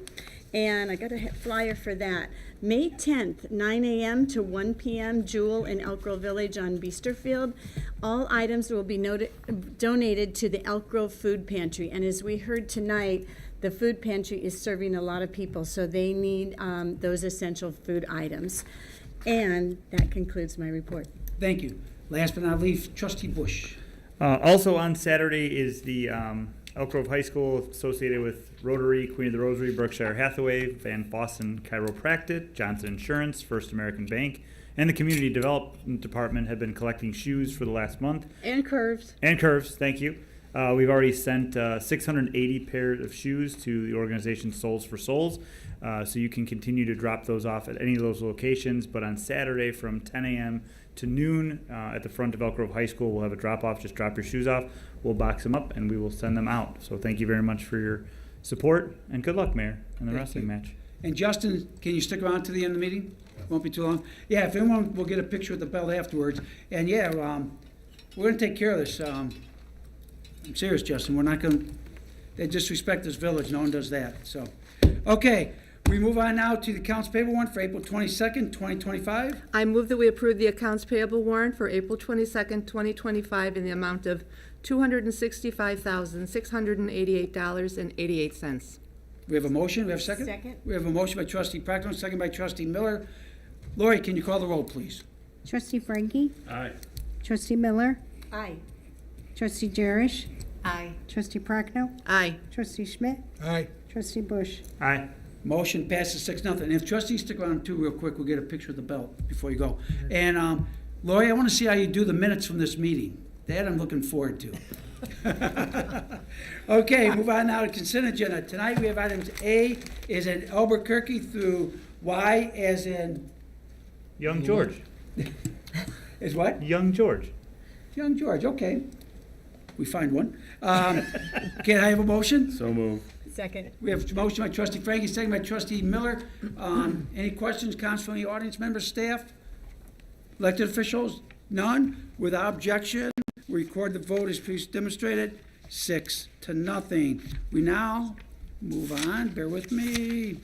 And I got a flyer for that. May 10th, 9 a.m. to 1 p.m., Jewel in Elk Grove Village on Biesterfield. All items will be donated to the Elk Grove Food Pantry. And as we heard tonight, the food pantry is serving a lot of people, so they need those essential food items. And that concludes my report. Thank you. Last but not least, Trustee Bush. Also on Saturday is the Elk Grove High School associated with Rotary, Queen of the Rosary, Berkshire Hathaway, Van Fossen Chiropractic, Johnson Insurance, First American Bank, and the Community Development Department have been collecting shoes for the last month. And curves. And curves, thank you. We've already sent 680 pairs of shoes to the organization Souls for Souls. So you can continue to drop those off at any of those locations. But on Saturday from 10 a.m. to noon at the front of Elk Grove High School, we'll have a drop-off. Just drop your shoes off. We'll box them up, and we will send them out. So thank you very much for your support, and good luck, Mayor, in the wrestling match. And Justin, can you stick around to the end of the meeting? Won't be too long. Yeah, if anyone will get a picture with the belt afterwards. And yeah, we're going to take care of this. I'm serious, Justin. We're not going to, they disrespect this village. No one does that. So, okay. We move on now to the accounts payable warrant for April 22nd, 2025. I move that we approve the accounts payable warrant for April 22nd, 2025 in the amount of $265,688.88. We have a motion. We have a second? Second. We have a motion by Trustee Proctor, second by Trustee Miller. Lori, can you call the roll, please? Trustee Frankie? Aye. Trustee Miller? Aye. Trustee Jerish? Aye. Trustee Prochnow? Aye. Trustee Schmidt? Aye. Trustee Bush? Aye. Motion passes 6-0. And if trustees stick around too real quick, we'll get a picture of the belt before you go. And Lori, I want to see how you do the minutes from this meeting. That I'm looking forward to. Okay, move on now to consent agenda. Tonight we have items A is in Albuquerque through Y as in Young George. is what? Young George. Young George, okay. We find one. Can I have a motion? So move. Second. We have a motion by Trustee Frankie, second by Trustee Miller. Any questions, comments from the audience members, staff, elected officials? None. Without objection, we record the vote as previously demonstrated, 6-0. We now move on, bear with me,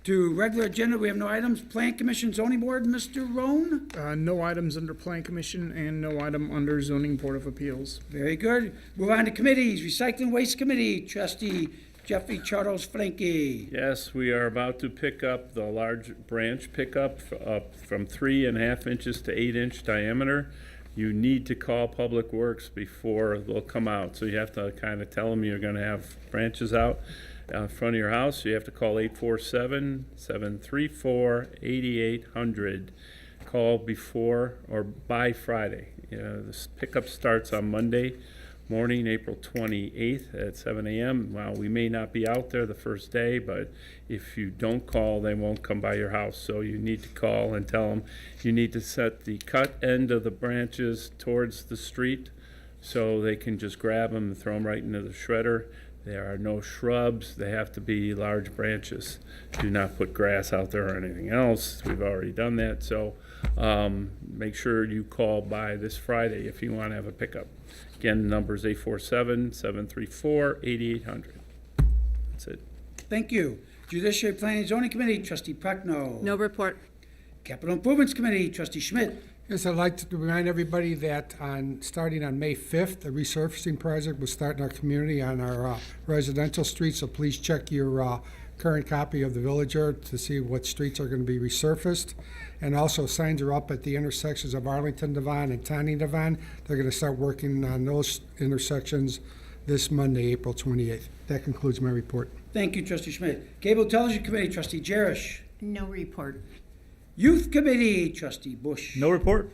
to regular agenda. We have no items. Plan Commission, Zoning Board, Mr. Roan? No items under Plan Commission and no item under Zoning Board of Appeals. Very good. Move on to committees. Recycling Waste Committee, Trustee Jeffrey Charles Frankie. Yes, we are about to pick up the large branch pickup up from 3.5 inches to 8-inch diameter. You need to call Public Works before they'll come out. So you have to kind of tell them you're going to have branches out in front of your house. You have to call 847-734-8800. Call before or by Friday. This pickup starts on Monday morning, April 28th at 7 a.m. Well, we may not be out there the first day, but if you don't call, they won't come by your house. So you need to call and tell them you need to set the cut end of the branches towards the street so they can just grab them and throw them right into the shredder. There are no shrubs. They have to be large branches. Do not put grass out there or anything else. We've already done that. So make sure you call by this Friday if you want to have a pickup. Again, the number is 847-734-8800. That's it. Thank you. Judiciary Planning and Zoning Committee, Trustee Prochnow. No report. Capital Improvements Committee, Trustee Schmidt. Yes, I'd like to remind everybody that starting on May 5th, the resurfacing project will start in our community on our residential streets, so please check your current copy of the villager to see what streets are going to be resurfaced. And also signs are up at the intersections of Arlington Devon and Tawny Devon. They're going to start working on those intersections this Monday, April 28th. That concludes my report. Thank you, Trustee Schmidt. Cable Television Committee, Trustee Jerish. No report. Youth Committee, Trustee Bush. No report.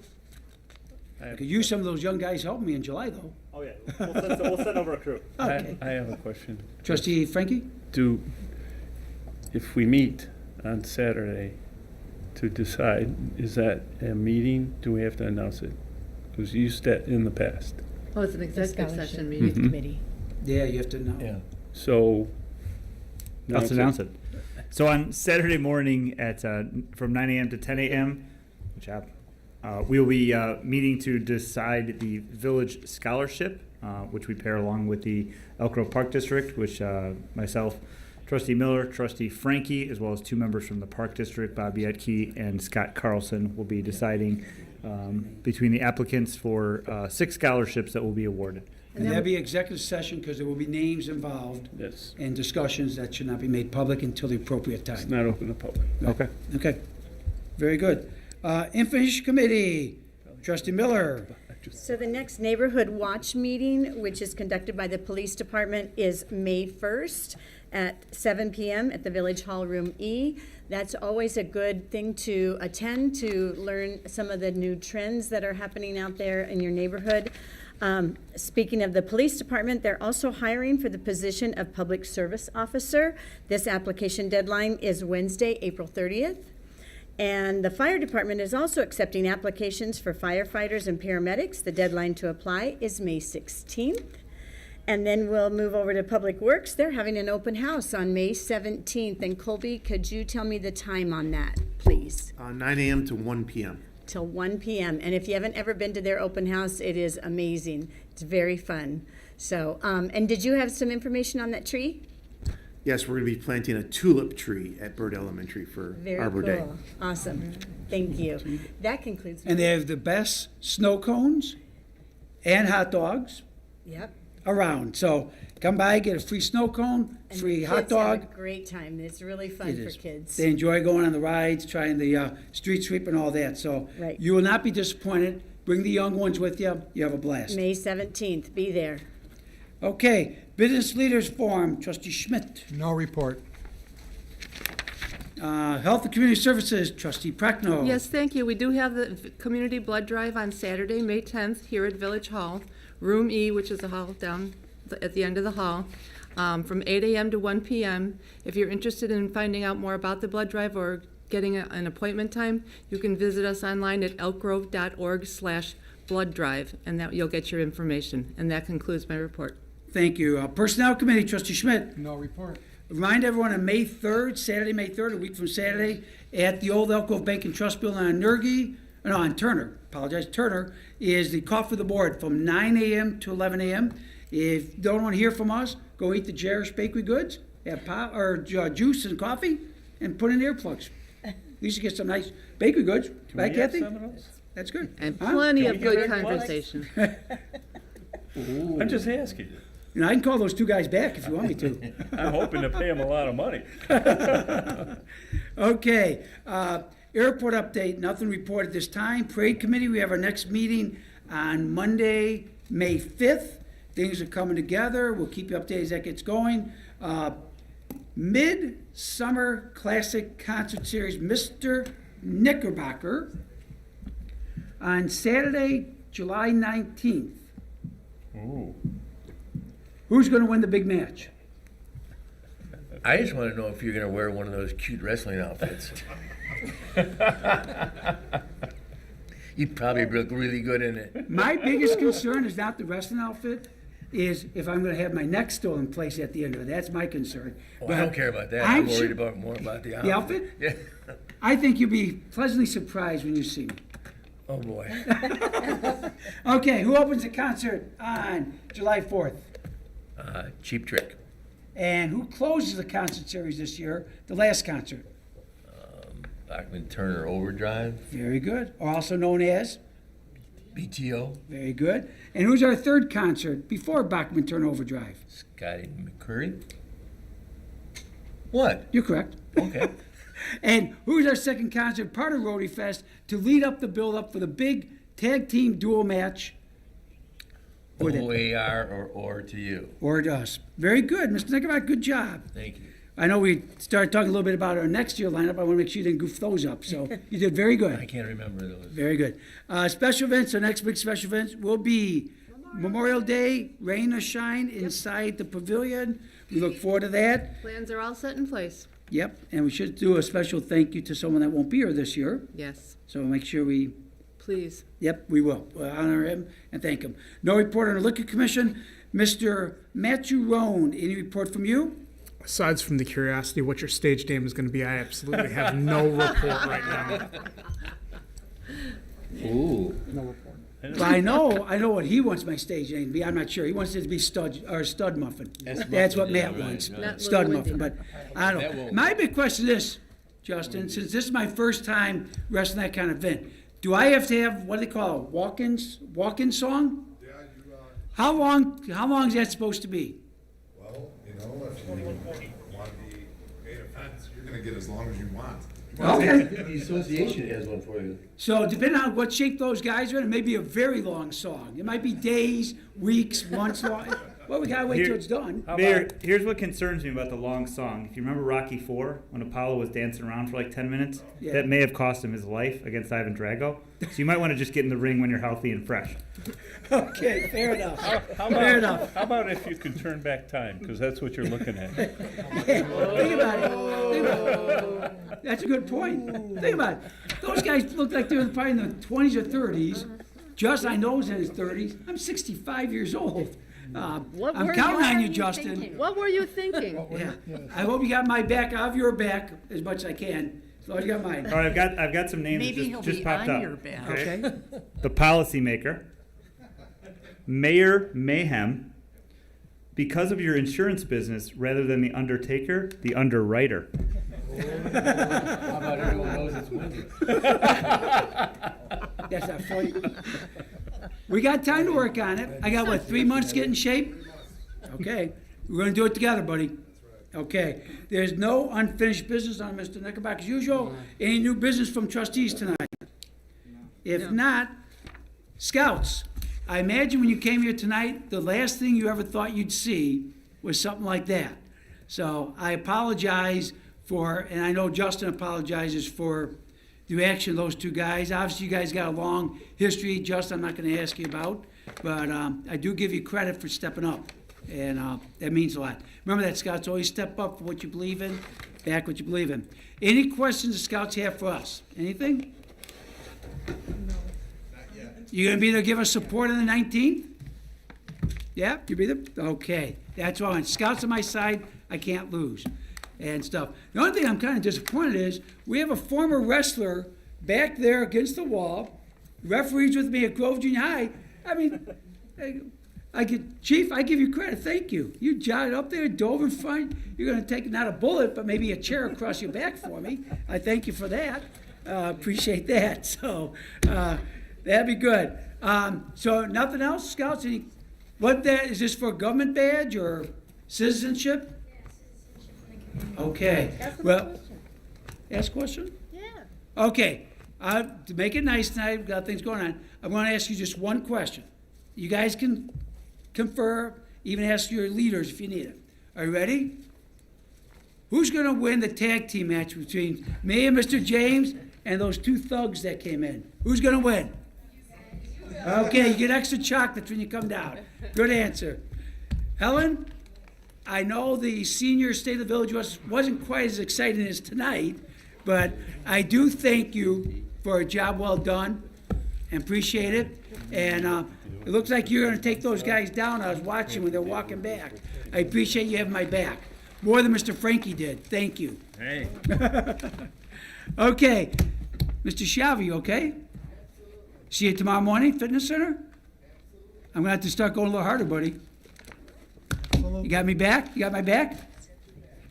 I could use some of those young guys helping me in July, though. Oh, yeah. We'll send over a crew. Okay. I have a question. Trustee Frankie? If we meet on Saturday to decide, is that a meeting? Do we have to announce it? It was used that in the past. Oh, it's an executive Scholarship session Youth meeting. Committee. Yeah, you have to know. Yeah. So. Let's announce it. So on Saturday morning at from 9 a.m. to 10 a.m., we will be meeting to decide the village scholarship, which we pair along with the Elk Grove Park District, which myself, Trustee Miller, Trustee Frankie, as well as 2 members from the Park District, Bobby Etke and Scott Carlson, will be deciding between the applicants for 6 scholarships that will be awarded. And that'll be executive session because there will be names involved. Yes. And discussions that should not be made public until the appropriate time. It's not open to public. Okay. Okay. Very good. Information Committee, Trustee Miller. So the next Neighborhood Watch meeting, which is conducted by the Police Department, is May 1st at 7 p.m. at the Village Hall Room E. That's always a good thing to attend to learn some of the new trends that are happening out there in your neighborhood. Speaking of the Police Department, they're also hiring for the position of Public Service Officer. This application deadline is Wednesday, April 30th. And the Fire Department is also accepting applications for firefighters and paramedics. The deadline to apply is May 16th. And then we'll move over to Public Works. They're having an open house on May 17th. And Colby, could you tell me the time on that, please? 9 a.m. to 1 p.m. Till 1 p.m. And if you haven't ever been to their open house, it is amazing. It's very fun. So, and did you have some information on that tree? Yes, we're going to be planting a tulip tree at Bird Elementary for Very Arbor cool. Day. Awesome. Thank you. That concludes. And they have the best snow cones and hot dogs Yep. around. So come by, get a free snow cone, And free kids hot have dog. a great time. It's really fun It for is. kids. They enjoy going on the rides, trying the street sweep and all that. So Right. you will not be disappointed. Bring the young ones with you. You have a blast. May 17th, be there. Okay, Business Leaders Forum, Trustee Schmidt. No report. Health and Community Services, Trustee Prochnow. Yes, thank you. We do have the community blood drive on Saturday, May 10th, here at Village Hall, Room E, which is the hall down at the end of the hall, from 8 a.m. to 1 p.m. If you're interested in finding out more about the blood drive or getting an appointment time, you can visit us online at elkgrove.org/blood drive, and that you'll get your information. And that concludes my report. Thank you. Personnel Committee, Trustee Schmidt. No report. Remind everyone on May 3rd, Saturday, May 3rd, a week from Saturday, at the old Elk Grove Bank and Trust Building on Turner, is the Coffee of the Board from 9 a.m. to 11 a.m. If you don't want to hear from us, go eat the Jerish Bakery Goods, have pop, or juice and coffee, and put in earplugs. You should get some nice bakery goods. Right, Kathy? That's good. And Huh? plenty Can of we get good red flags? conversation. I'm just asking. You know, I can call those 2 guys back if you want me to. I'm hoping to pay them a lot of money. Okay, airport update, nothing reported this time. Parade Committee, we have our next meeting on Monday, May 5th. Things are coming together. We'll keep you updated as that gets going. Midsummer Classic Concert Series, Mr. Knickerbocker, on Saturday, July 19th. Ooh. Who's going to win the big match? I just want to know if you're going to wear one of those cute wrestling outfits. You'd probably look really good in it. My biggest concern is not the wrestling outfit, is if I'm going to have my neck still in place at the end of it. That's my concern. Well, I don't care about that. I'm worried more about the outfit. The outfit? Yeah. I think you'll be pleasantly surprised when you see me. Oh, boy. Okay, who opens the concert on July 4th? Cheap Trick. And who closes the concert series this year, the last concert? Bachman Turner Overdrive. Very good. Also known as? BTO. Very good. And who's our third concert before Bachman Turner Overdrive? Scotty McCurry. What? You're correct. Okay. And who's our second concert, part of Roadie Fest, to lead up the build-up for the big tag team duel match? Or that- OAR or to you. Or to us. Very good, Mr. Knickerbocker, good job. Thank you. I know we started talking a little bit about our next year lineup. I want to make sure you didn't goof those up, so you did very good. I can't remember those. Very good. Special events, our next big special events will be Memorial Day, rain or shine, inside the pavilion. We look forward to that. Plans are all set in place. Yep, and we should do a special thank you to someone that won't be here this year. Yes, So make sure we, please. yep, we will. We'll honor him and thank him. No report on the Liquor Commission. Mr. Matthew Roan, any report from you? Aside from the curiosity what your stage name is going to be, I absolutely have no report right now. Ooh. No report. Well, I know what he wants my stage name to be. I'm not sure. He wants it to be Stud Muffin. That's what Matt right, wants, right. Not Stud Little Muffin. Windy. But I That don't know. won't My big question is, Justin, since this is my first time wrestling that kind of event, do I have to have what do they call it, walk-in song? Yeah, you, How long is that supposed to be? well, you know, if you want the main event, you're gonna get as long as you want. Okay. The association has one for you. So depending on what shape those guys are in, it may be a very long song. It might be days, weeks, months long. Well, we gotta wait till it's done. Mayor, here's what concerns me about the long song. If you remember Rocky IV, when Apollo was dancing around for like 10 minutes, Yeah. that may have cost him his life against Ivan Drago. So you might want to just get in the ring when you're healthy and fresh. Okay, fair enough. How Fair about, enough. how about if you could turn back time, because that's what you're looking at. Think about it. Think about it. That's a good point. Think about it. Those guys look like they're probably in the 20s or 30s. Justin, I know, is in his 30s. I'm 65 years old. I'm counting on you, Justin. What were you thinking? Yeah. I hope you got my back. I'll have your back as much as I can, as long as you got mine. All right, I've got some names Maybe that he'll just be popped on up. your back. Okay? The policymaker, Mayor Mayhem, because of your insurance business, rather than the undertaker, the underwriter. How about everyone knows it's windy? That's not funny. We got time to work on it. I got, 3 months to get in shape? Okay. We're gonna do it together, buddy. Okay. There's no unfinished business on Mr. Knickerbocker as usual. Any new business from trustees tonight? If not, Scouts, I imagine when you came here tonight, the last thing you ever thought you'd see was something like that. So I apologize for, and I know Justin apologizes for the reaction of those two guys. Obviously, you guys got a long history. Justin, I'm not going to ask you about, but I do give you credit for stepping up, and that means a lot. Remember that, Scouts, always step up for what you believe in, back what you believe in. Any questions the Scouts have for us? Anything? You going to be there to give us support on the 19th? Yeah, you be there? Okay, that's all. And Scouts on my side, I can't lose and stuff. The only thing I'm kind of disappointed is we have a former wrestler back there against the wall, referees with me at Grove Junior High. I mean, Chief, I give you credit. Thank you. You jotted up there, dove in front. You're going to take not a bullet, but maybe a chair across your back for me. I thank you for that. Appreciate that. So that'd be good. So nothing else, Scouts? Is this for a government badge or citizenship? Okay. Well, ask a question? Yeah. Okay. To make it nice tonight, we've got things going on. I'm going to ask you just one question. You guys can confer, even ask your leaders if you need it. Are you ready? Who's going to win the tag team match between me and Mr. James and those two thugs that came in? Who's going to win? Okay, you get extra chocolates when you come down. Good answer. Helen, I know the senior State of the Village wasn't quite as exciting as tonight, but I do thank you for a job well done and appreciate it. And it looks like you're going to take those guys down. I was watching when they're walking back. I appreciate you having my back. More than Mr. Frankie did. Thank you. Hey. Okay. Mr. Schiavo, you okay? See you tomorrow morning, Fitness Center? I'm going to have to start going a little harder, buddy. You got me back? You got my back?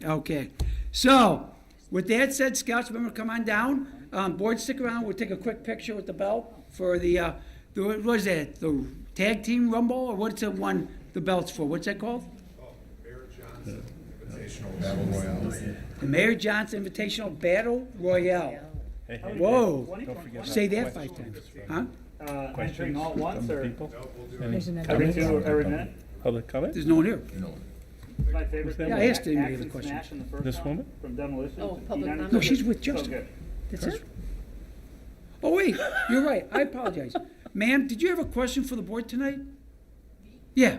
Okay. So, with that said, Scouts, remember to come on down. Board, stick around. We'll take a quick picture with the belt for the what is that? The tag team rumble? Or what's the one the belt's for? What's that called? Mayor Johnson Invitational Battle Royale. The Mayor Johnson Invitational Battle Royale. Hey, Whoa. Don't forget Say about that 5 times. Huh? entering all at once or Any every comments? every minute? Public comment? There's no one here. My favorite thing Yeah, I was asked him Axe the and question. Smash in the first This one woman? From Demolition. Oh, public comment? No, she's with So Justin. good. That's it. Oh, wait, you're right. I apologize. Ma'am, did you have a question for the board tonight? Yeah.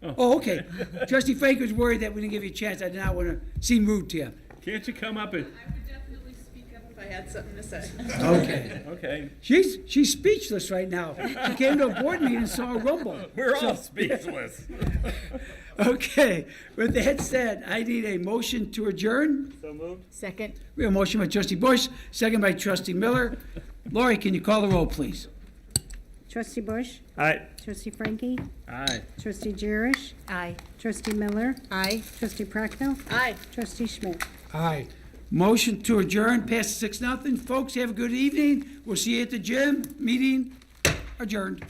Oh, okay. Trustee Frank was worried that we didn't give you a chance. I did not want to seem rude to you. Can't you come up and, I would definitely speak up if I had something to say. Okay. okay, She's speechless right now. She came to a board meeting and saw a rumble. we're all So- speechless. Okay, with that said, I need a motion to adjourn. So moved. Second. We have a motion by trustee Bush, second by trustee Miller. Lori, can you call the roll, please? Trustee Bush, Aye. trustee Frankie, Aye. trustee Jerish, Aye. trustee Miller, Aye. trustee Prochnow, Aye. trustee Schmidt. Aye. Motion to adjourn, passes 6-0. Folks, have a good evening. We'll see you at the gym. Meeting adjourned.